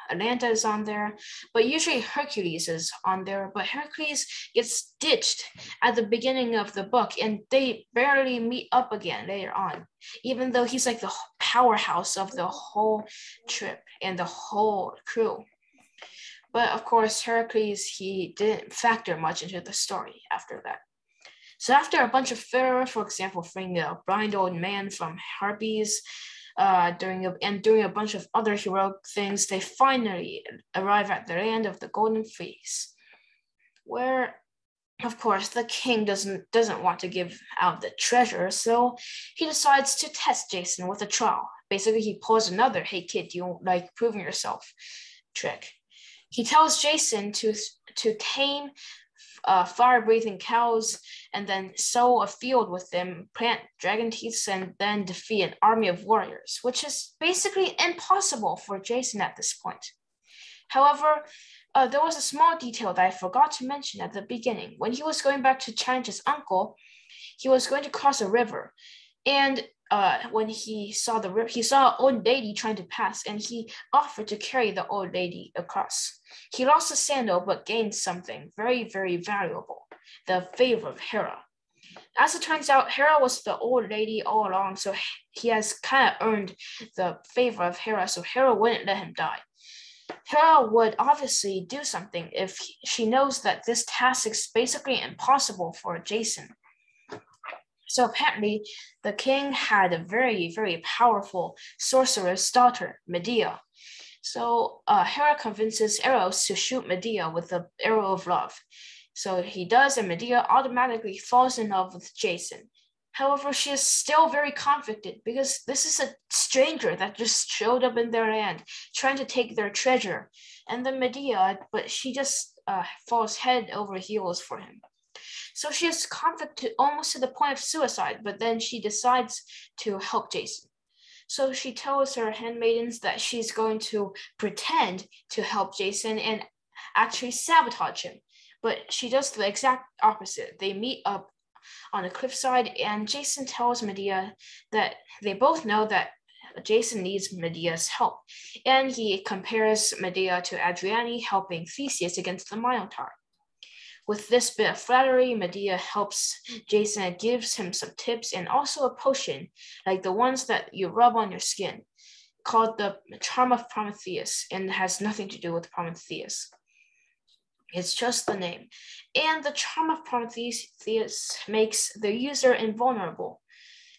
Atalanta is on there, but usually Hercules is on there. But Hercules gets ditched at the beginning of the book, and they barely meet up again later on, even though he's like the powerhouse of the whole trip and the whole crew. But of course, Heracles, he didn't factor much into the story after that. So after a bunch of failure, for example, freeing a blind old man from Harpies, doing a bunch of other heroic things, they finally arrive at the land of the Golden Fleece, where, of course, the king doesn't want to give out the treasure, so he decides to test Jason with a trial. Basically, he pulls another "hey kid, do you like proving yourself" trick. He tells Jason to tame fire-breathing cows and then sow a field with them, plant dragon teeth, and then defeat an army of warriors, which is basically impossible for Jason at this point. However, there was a small detail that I forgot to mention at the beginning. When he was going back to challenge his uncle, he was going to cross a river, and when he saw the river, he saw an old lady trying to pass, and he offered to carry the old lady across. He lost a sandal, but gained something very, very valuable: the favor of Hera. As it turns out, Hera was the old lady all along, so he has kind of earned the favor of Hera, so Hera wouldn't let him die. Hera would obviously do something if she knows that this task is basically impossible for Jason. So apparently, the king had a very, very powerful sorceress daughter, Medea. So Hera convinces Eros to shoot Medea with the arrow of love. So he does, and Medea automatically falls in love with Jason. However, she is still very conflicted because this is a stranger that just showed up in their land, trying to take their treasure. And then Medea, but she just falls head over heels for him. So she is conflicted almost to the point of suicide, but then she decides to help Jason. So she tells her handmaidens that she's going to pretend to help Jason and actually sabotage him. But she does the exact opposite. They meet up on a cliffside, and Jason tells Medea that they both know that Jason needs Medea's help. And he compares Medea to Adriane helping Theseus against the Minotaur. With this bit of flattery, Medea helps Jason and gives him some tips and also a potion, like the ones that you rub on your skin, called the Charm of Prometheus, and has nothing to do with Prometheus. It's just the name. And the Charm of Prometheus makes the user invulnerable.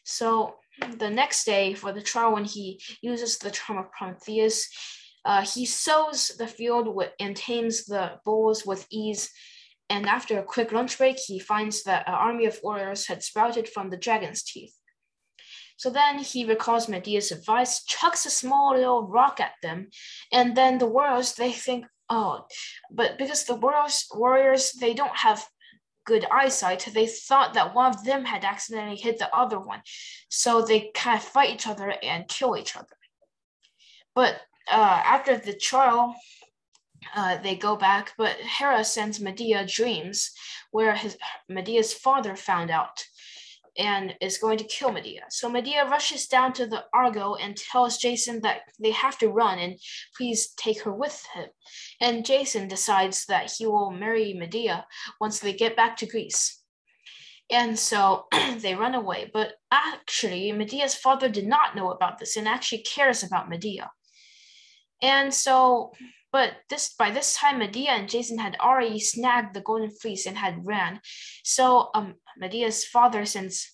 So the next day for the trial, when he uses the Charm of Prometheus, he sows the field and tames the bulls with ease. And after a quick lunch break, he finds that an army of warriors had sprouted from the dragon's teeth. So then he recalls Medea's advice, chucks a small little rock at them, and then the warriors, they think, oh, but because the warriors, they don't have good eyesight, they thought that one of them had accidentally hit the other one. So they kind of fight each other and kill each other. But after the trial, they go back, but Hera sends Medea dreams where Medea's father found out and is going to kill Medea. So Medea rushes down to the Argo and tells Jason that they have to run and please take her with him. And Jason decides that he will marry Medea once they get back to Greece. And so they run away, but actually Medea's father did not know about this and actually cares about Medea. And so, but by this time, Medea and Jason had already snagged the golden fleece and had ran. So Medea's father sends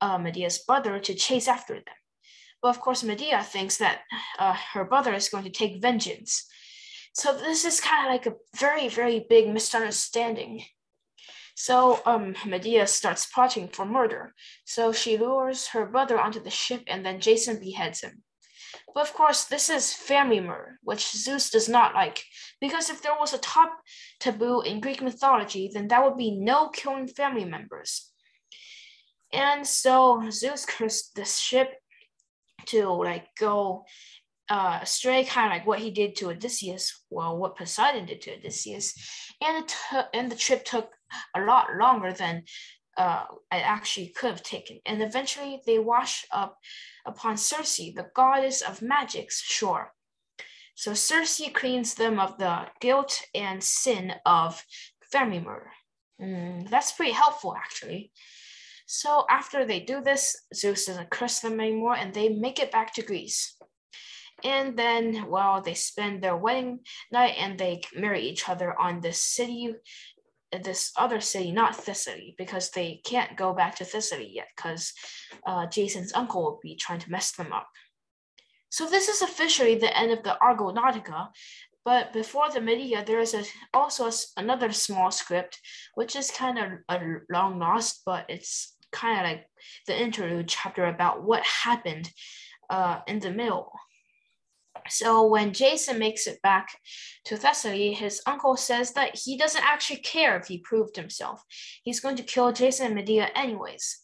Medea's brother to chase after them. But of course, Medea thinks that her brother is going to take vengeance. So this is kind of like a very, very big misunderstanding. So Medea starts plotting for murder. So she lures her brother onto the ship and then Jason beheads him. But of course, this is family murder, which Zeus does not like, because if there was a top taboo in Greek mythology, then that would be no killing family members. And so Zeus cursed this ship to go astray, kind of like what he did to Odysseus, well, what Poseidon did to Odysseus, and the trip took a lot longer than it actually could have taken. And eventually they wash up upon Circe, the goddess of magic's shore. So Circe cleans them of the guilt and sin of family murder. That's pretty helpful, actually. So after they do this, Zeus doesn't curse them anymore, and they make it back to Greece. And then, well, they spend their wedding night, and they marry each other on this other city, not Thessaly, because they can't go back to Thessaly yet, because Jason's uncle will be trying to mess them up. So this is officially the end of the Argonautica, but before the Medea, there is also another small script, which is kind of a long lost, but it's kind of like the interlude chapter about what happened in the middle. So when Jason makes it back to Thessaly, his uncle says that he doesn't actually care if he proved himself. He's going to kill Jason and Medea anyways.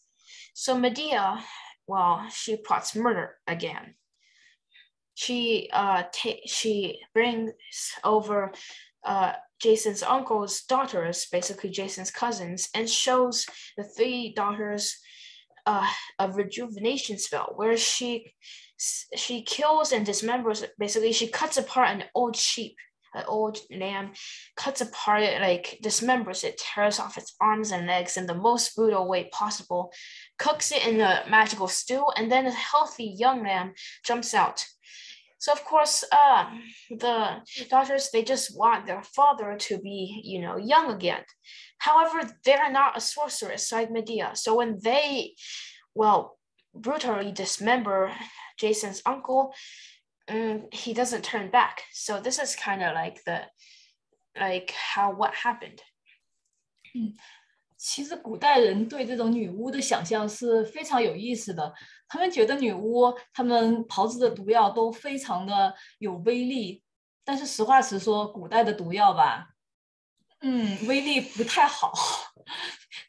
So Medea, well, she plots murder again. She brings over Jason's uncle's daughters, basically Jason's cousins, and shows the three daughters a rejuvenation spell where she kills and dismembers, basically she cuts apart an old sheep an old lamb, cuts apart it, like dismembers it, tears off its arms and legs in the most brutal way possible, cooks it in a magical stew, and then a healthy young lamb jumps out. So of course, the daughters, they just want their father to be, young again. However, they're not a sorceress like Medea. So when they, brutally dismember Jason's uncle, he doesn't turn back. So this is kind of what happened. 其实古代人对这种女巫的想象是非常有意思的，他们觉得女巫他们炮制的毒药都非常的有威力，但是实话实说，古代的毒药吧，威力不太好。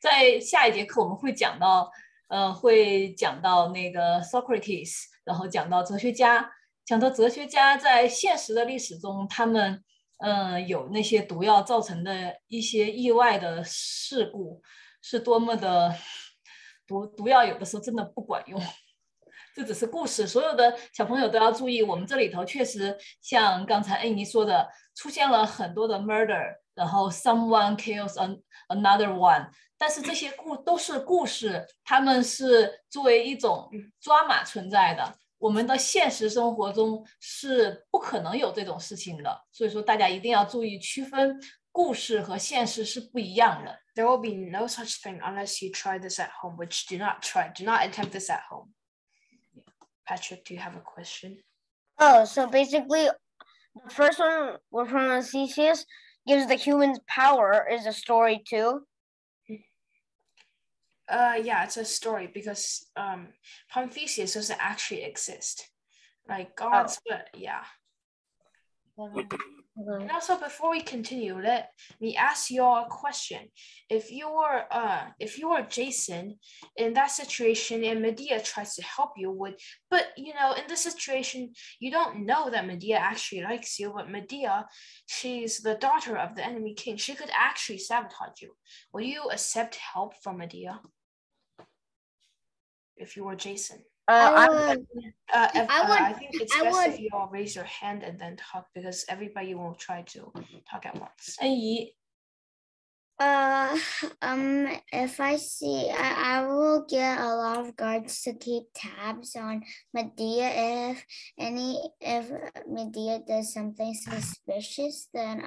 在下一节课我们会讲到那个 Socrates， 然后讲到哲学家在现实的历史中，他们有那些毒药造成的一些意外的事故，是多么的毒药有的时候真的不管用。这只是故事，所有的小朋友都要注意，我们这里头确实像刚才妮说的，出现了很多的 murder， 然后 someone kills another one， 但是这些都是故事，他们是作为一种drama存在的。我们的现实生活中是不可能有这种事情的，所以说大家一定要注意区分故事和现实是不一样的。There will be no such thing unless you try this at home, which do not attempt this at home. Patrick, do you have a question? Oh, so basically, the first one, we're from Theseus, gives the humans power, is a story too. Yeah, it's a story because Theseus doesn't actually exist, like gods, but yeah. And also, before we continue, let me ask you all a question. If you were Jason in that situation and Medea tries to help you but in this situation, you don't know that Medea actually likes you, but Medea, she's the daughter of the enemy king. She could actually sabotage you. Will you accept help from Medea if you were Jason? I think it's best if you all raise your hand and then talk because everybody will try to talk at once. 安怡 if I see, I will get a lot of guards to keep tabs on Medea. If Medea does something suspicious, then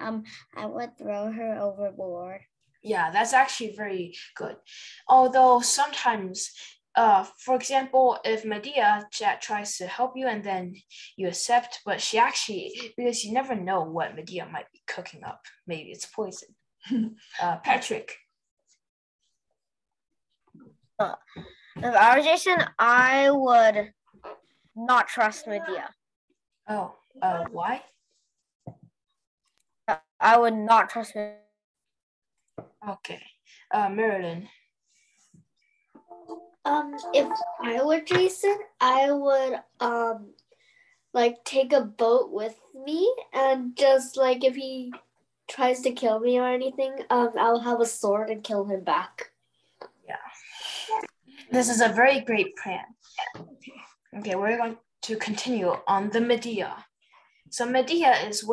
I would throw her overboard. Yeah, that's actually very good. Although sometimes, for example, if Medea tries to help you and then you accept, but she actually, because you never know what Medea might be cooking up. Maybe it's poison. Patrick. If I were Jason, I would not trust Medea. Oh, why? I would not trust Medea. Okay. Marilyn. If I were Jason, I would take a boat with me and just if he tries to kill me or anything, I'll have a sword and kill him back. Yeah. This is a very great plan. Okay, we're going to continue on the Medea. So Medea is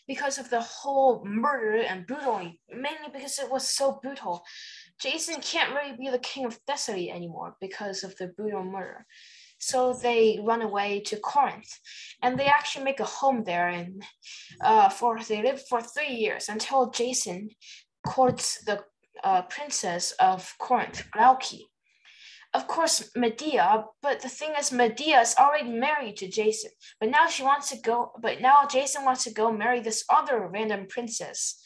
because of the whole murder and brutally, mainly because it was so brutal, Jason can't really be the king of Thessaly anymore because of the brutal murder. So they run away to Corinth, and they actually make a home there, and they live for 3 years until Jason courts the princess of Corinth, Glauce. Of course, Medea, but the thing is, Medea is already married to Jason, but now Jason wants to go marry this other random princess.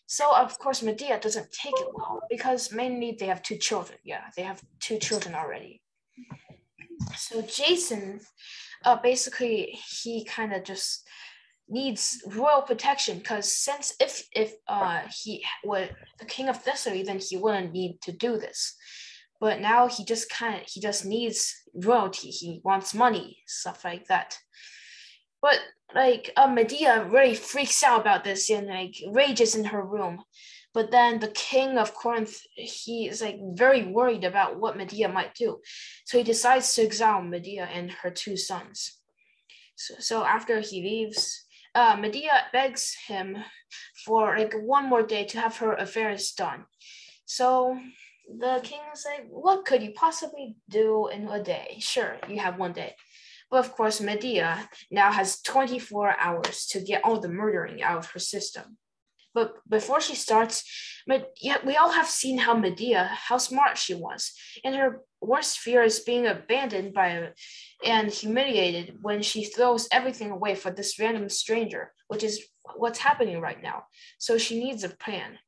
So of course, Medea doesn't take it well because mainly they have 2 children. Yeah, they have 2 children already. So Jason, basically, he kind of just needs royal protection because since if he were the king of Thessaly, then he wouldn't need to do this. But now he just needs royalty. He wants money, stuff like that. But Medea really freaks out about this and rages in her room. But then the king of Corinth, he is very worried about what Medea might do. So he decides to exile Medea and her 2 sons. So after he leaves, Medea begs him for like one more day to have her affairs done. So the king is like, what could you possibly do in a day? Sure, you have one day. But of course, Medea now has 24 hours to get all the murdering out of her system. But before she starts, we all have seen how smart she was. And her worst fear is being abandoned and humiliated when she throws everything away for this random stranger, which is what's happening right now. So she needs a plan.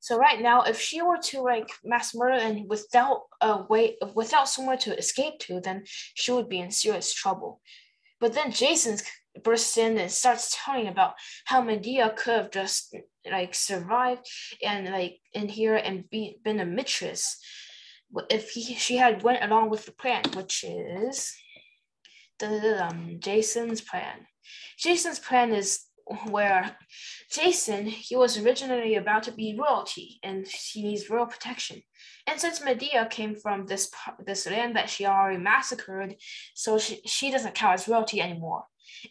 So right now, if she were to like mass murder and without somewhere to escape to, then she would be in serious trouble. But then Jason bursts in and starts telling about how Medea could have just like survived and like in here and been a mistress if she had went along with the plan, which is Jason's plan. Jason's plan is where Jason, he was originally about to be royalty and he needs royal protection. And since Medea came from this land that she already massacred, so she doesn't count as royalty anymore.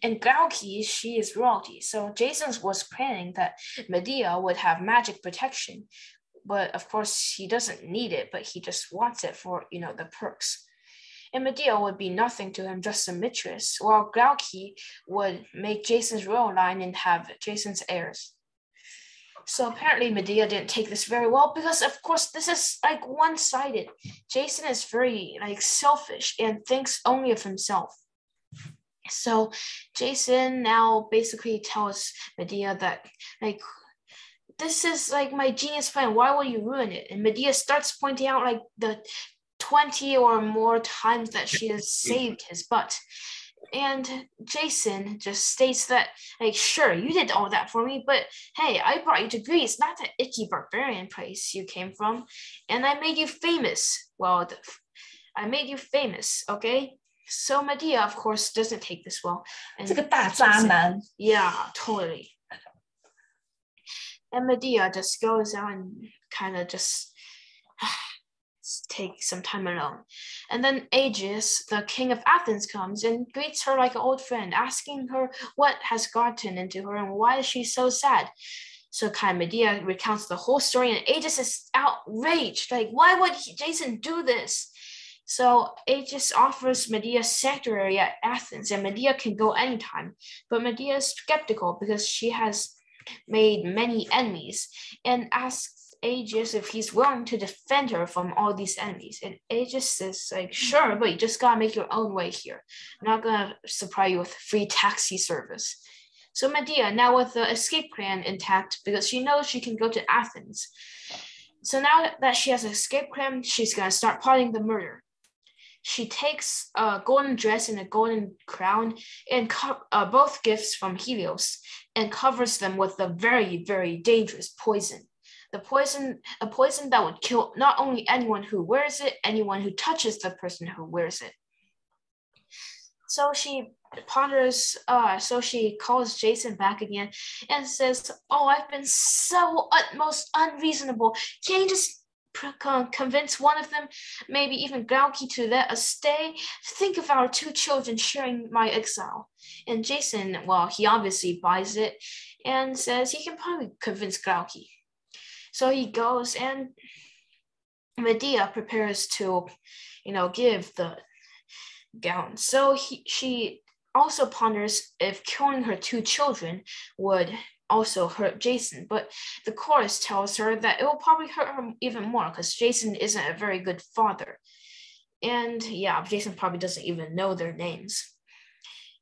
And Glauci, she is royalty. So Jason was planning that Medea would have magic protection. But of course, he doesn't need it, but he just wants it for, the perks. And Medea would be nothing to him, just a mistress, while Glauci would make Jason's royal line and have Jason's heirs. So apparently Medea didn't take this very well because, of course, this is like one-sided. Jason is very like selfish and thinks only of himself. So Jason now basically tells Medea that like, this is like my genius plan. Why will you ruin it? And Medea starts pointing out like the 20 or more times that she has saved his butt. And Jason just states that, like, sure, you did all that for me, but hey, I brought you to Greece, not the icky barbarian place you came from, and I made you famous. Well, I made you famous, okay? So Medea, of course, doesn't take this well. And 这个大渣男. Yeah, totally. And Medea just goes out and kind of just take some time alone. And then Aegeus, the king of Athens, comes and greets her like an old friend, asking her what has gotten into her and why is she so sad. So Medea recounts the whole story and Aegeus is outraged. Like, why would Jason do this? So Aegeus offers Medea sanctuary at Athens and Medea can go anytime. But Medea is skeptical because she has made many enemies and asks Aegeus if he's willing to defend her from all these enemies. And Aegeus is like, sure, but you just gotta make your own way here. I'm not gonna supply you with free taxi service. So Medea, now with the escape plan intact, because she knows she can go to Athens. So now that she has an escape plan, she's gonna start plotting the murder. She takes a golden dress and a golden crown and both gifts from Helios and covers them with a very, very dangerous poison. A poison that would kill not only anyone who wears it, anyone who touches the person who wears it. So she ponders, so she calls Jason back again and says, oh, I've been so utmost unreasonable. Can't you just convince one of them, maybe even Glauci, to let us stay? Think of our 2 children sharing my exile. And Jason, well, he obviously buys it and says he can probably convince Glauci. So he goes and Medea prepares to, give the gown. So she also ponders if killing her 2 children would also hurt Jason, but the chorus tells her that it will probably hurt her even more because Jason isn't a very good father. And yeah, Jason probably doesn't even know their names.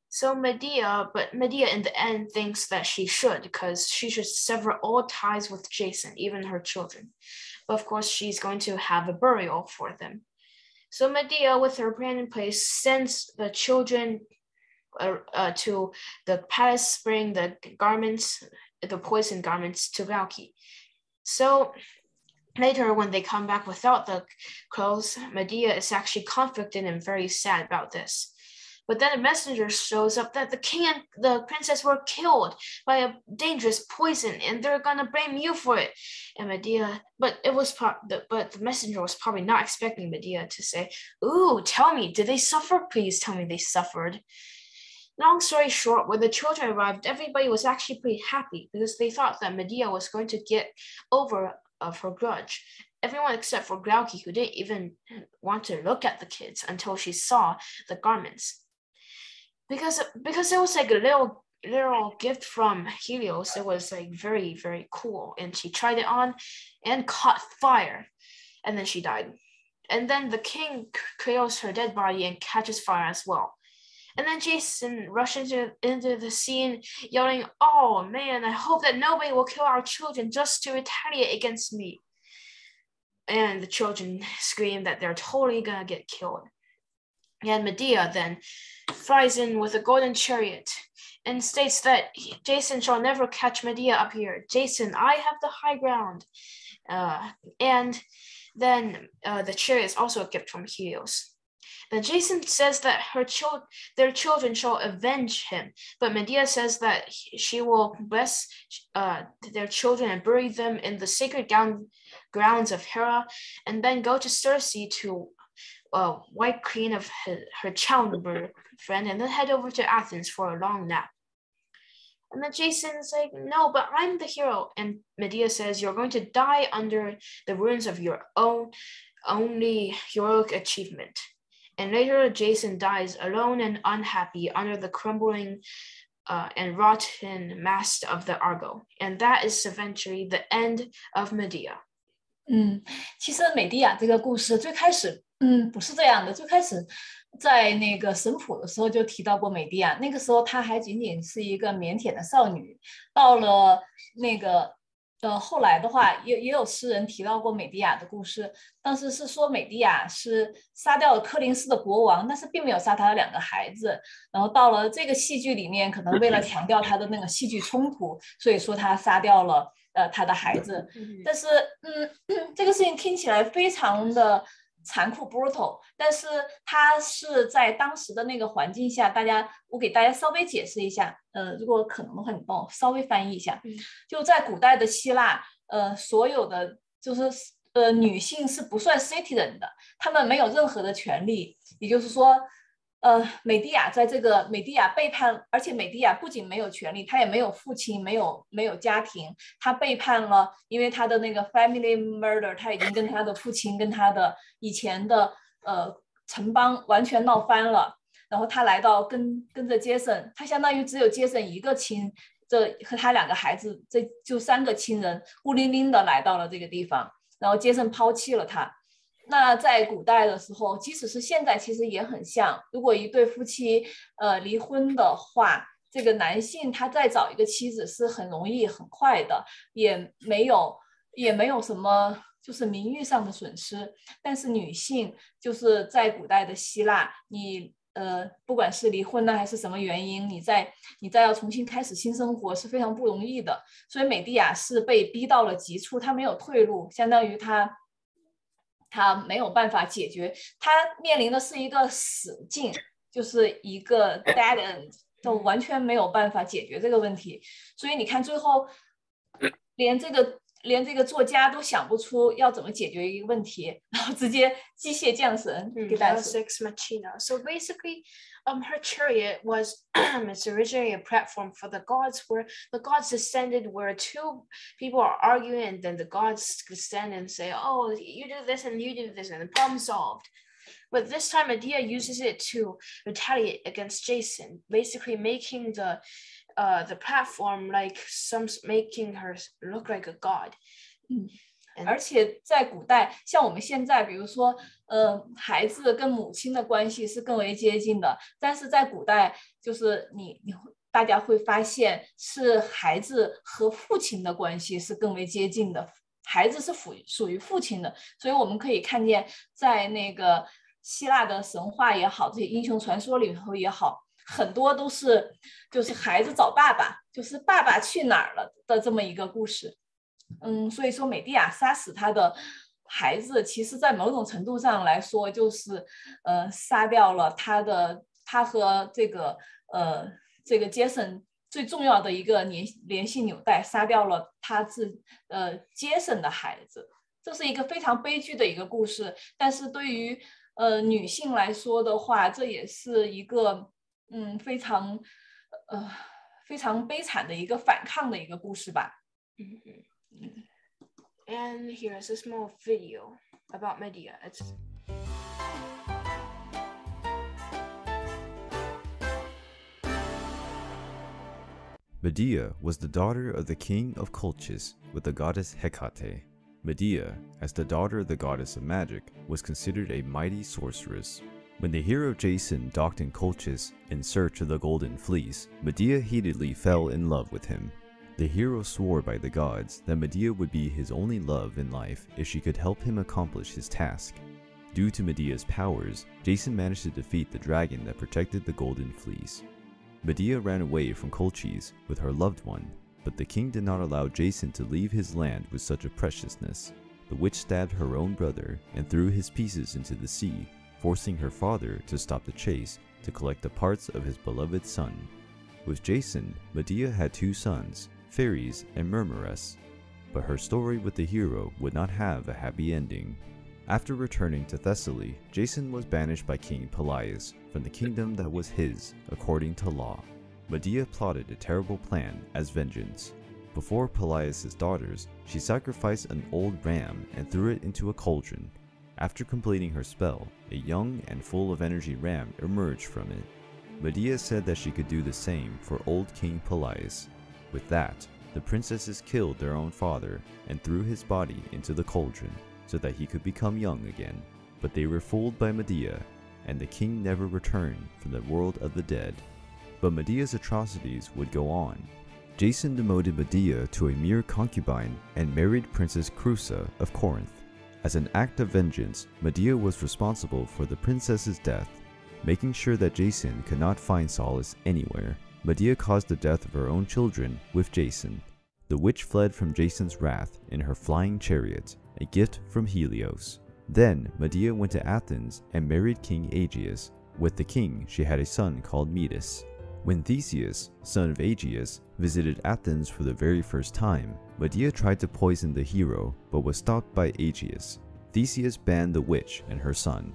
So Medea in the end thinks that she should, because she should sever all ties with Jason, even her children. But of course, she's going to have a burial for them. So Medea, with her plan in place, sends the children to the palace, bring the poison garments to Glauci. So later, when they come back without the clothes, Medea is actually conflicted and very sad about this. But then a messenger shows up that the king and the princess were killed by a dangerous poison, and they're gonna blame you for it. And Medea, but the messenger was probably not expecting Medea to say, "Ooh, tell me, did they suffer? Please tell me they suffered." Long story short, when the children arrived, everybody was actually pretty happy because they thought that Medea was going to get over of her grudge. Everyone except for Glauci, who didn't even want to look at the kids until she saw the garments. Because it was like a little gift from Helios, it was like very, very cool. And she tried it on and caught fire. And then she died. And then the king kills her dead body and catches fire as well. And then Jason rushes into the scene yelling, "Oh man, I hope that nobody will kill our children just to retaliate against me." And the children scream that they're totally gonna get killed. And Medea then flies in with a golden chariot and states that Jason shall never catch Medea up here. Jason, I have the high ground. And then the chariot is also a gift from Helios. Then Jason says that their children shall avenge him, but Medea says that she will bless their children and bury them in the sacred grounds of Hera, and then go to Circe to wipe clean of her childbirth friend, and then head over to Athens for a long nap. And then Jason's like, "No, but I'm the hero." And Medea says, "You're going to die under the ruins of your only heroic achievement." And later, Jason dies alone and unhappy under the crumbling and rotten mast of the Argo. And that is eventually the end of Medea. 其实美狄亚这个故事最开始，不是这样的。最开始在那个神谱的时候就提到过美狄亚，那个时候她还仅仅是一个腼腆的少女。到了那个后来的话，也有诗人提到过美狄亚的故事，但是是说美狄亚是杀掉了柯林斯的国王，但是并没有杀他的2个孩子。然后到了这个戏剧里面，可能为了强调他的那个戏剧冲突，所以说他杀掉了他的孩子。但是这个事情听起来非常的残酷 brutal， 但是它是在当时的那个环境下，我给大家稍微解释一下，如果可能的话，你帮我稍微翻译一下。就在古代的希腊，所有的就是女性是不算 citizen 的，她们没有任何的权利。也就是说，美狄亚背叛，而且美狄亚不仅没有权利，她也没有父亲，没有家庭，她背叛了，因为她的那个 family murder， 她已经跟她的父亲跟她的以前的城邦完全闹翻了。然后她来到跟着杰森，她相当于只有杰森一个亲，这和她2个孩子，这就3个亲人孤零零的来到了这个地方，然后杰森抛弃了她。那在古代的时候，即使是现在，其实也很像。如果一对夫妻离婚的话，这个男性他再找一个妻子是很容易很快的，也没有什么就是名誉上的损失。但是女性就是在古代的希腊，你不管是离婚呢还是什么原因，你再要重新开始新生活是非常不容易的。所以美狄亚是被逼到了极处，她没有退路，相当于她没有办法解决，他面临的是一个死境，就是一个 dead end， 就完全没有办法解决这个问题。所以你看，最后连这个作家都想不出要怎么解决一个问题，然后直接机械降神给大家。Ex machina. So basically, her chariot was it's originally a platform for the gods, where the gods descended, where 2 people are arguing, and then the gods descend and say, "Oh, you do this and you do this, and the problem solved." But this time, Medea uses it to retaliate against Jason, basically making the platform making her look like a god. 而且在古代，像我们现在，比如说，孩子跟母亲的关系是更为接近的，但是在古代，就是大家会发现，是孩子和父亲的关系是更为接近的，孩子是属于父亲的。所以我们可以看见，在那个希腊的神话也好，这些英雄传说里头也好，很多都是就是孩子找爸爸，就是爸爸去哪儿了的这么一个故事。所以说美狄亚杀死他的孩子，其实在某种程度上来说，就是杀掉了他和这个杰森最重要的一个联系纽带，杀掉了杰森的孩子。这是一个非常悲剧的一个故事，但是对于女性来说的话，这也是一个非常悲惨的一个反抗的一个故事吧。And here is a small video about Medea. Medea was the daughter of the king of Colchis with the goddess Hecate. Medea, as the daughter of the goddess of magic, was considered a mighty sorceress. When the hero Jason docked in Colchis in search of the golden fleece, Medea heatedly fell in love with him. The hero swore by the gods that Medea would be his only love in life if she could help him accomplish his task. Due to Medea's powers, Jason managed to defeat the dragon that protected the golden fleece. Medea ran away from Colchis with her loved one, but the king did not allow Jason to leave his land with such a preciousness. The witch stabbed her own brother and threw his pieces into the sea, forcing her father to stop the chase to collect the parts of his beloved son. With Jason, Medea had 2 sons, Pheres and Murmurus, but her story with the hero would not have a happy ending. After returning to Thessaly, Jason was banished by King Pelias from the kingdom that was his, according to law. Medea plotted a terrible plan as vengeance. Before Pelias' daughters, she sacrificed an old ram and threw it into a cauldron. After completing her spell, a young and full of energy ram emerged from it. Medea said that she could do the same for old King Pelias. With that, the princesses killed their own father and threw his body into the cauldron so that he could become young again. But they were fooled by Medea, and the king never returned from the world of the dead. But Medea's atrocities would go on. Jason demoted Medea to a mere concubine and married Princess Creusa of Corinth. As an act of vengeance, Medea was responsible for the princess's death. Making sure that Jason could not find solace anywhere, Medea caused the death of her own children with Jason. The witch fled from Jason's wrath in her flying chariot, a gift from Helios. Then Medea went to Athens and married King Aegeus. With the king, she had a son called Metis. When Theseus, son of Aegeus, visited Athens for the very first time, Medea tried to poison the hero, but was stopped by Aegeus. Theseus banned the witch and her son.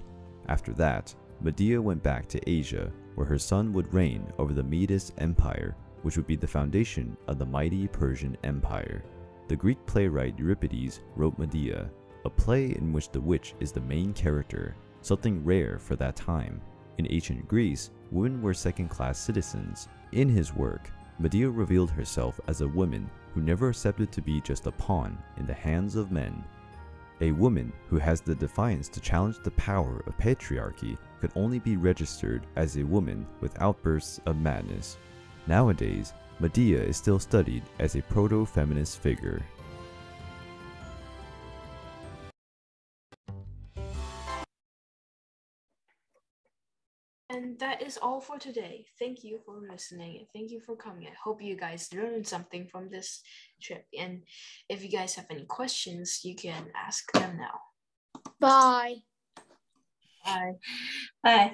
After that, Medea went back to Asia, where her son would reign over the Medes Empire, which would be the foundation of the mighty Persian Empire. The Greek playwright Euripides wrote Medea, a play in which the witch is the main character, something rare for that time. In ancient Greece, women were second-class citizens. In his work, Medea revealed herself as a woman who never accepted to be just a pawn in the hands of men. A woman who has the defiance to challenge the power of patriarchy could only be registered as a woman with outbursts of madness. Nowadays, Medea is still studied as a proto-feminist figure. And that is all for today. Thank you for listening and thank you for coming. I hope you guys learned something from this trip. And if you guys have any questions, you can ask them now. Bye. 大家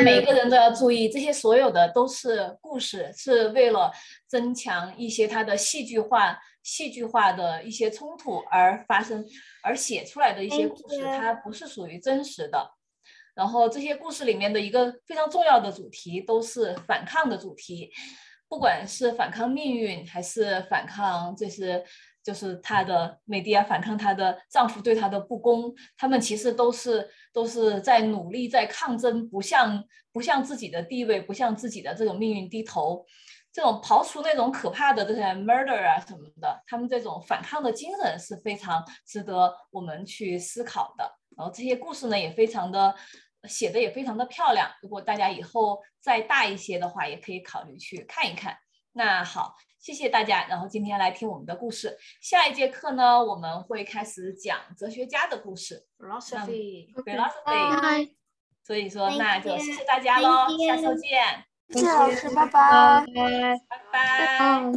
每一个人都要注意，这些所有的都是故事，是为了增强一些它的戏剧化的一些冲突而发生而写出来的一些故事，它不是属于真实的。然后这些故事里面的一个非常重要的主题都是反抗的主题，不管是反抗命运还是反抗就是她的美狄亚反抗她的丈夫对她的不公，他们其实都是在努力在抗争，不向自己的地位，不向自己的这种命运低头。这种刨除那种可怕的这些 murder 啊什么的，他们这种反抗的精神是非常值得我们去思考的。然后这些故事呢也非常的写的也非常的漂亮，如果大家以后再大一些的话，也可以考虑去看一看。那好，谢谢大家，然后今天来听我们的故事。下一节课呢，我们会开始讲哲学家的故事 Philosophy。所以说那就谢谢大家咯，下周见。谢谢老师，拜拜。拜拜。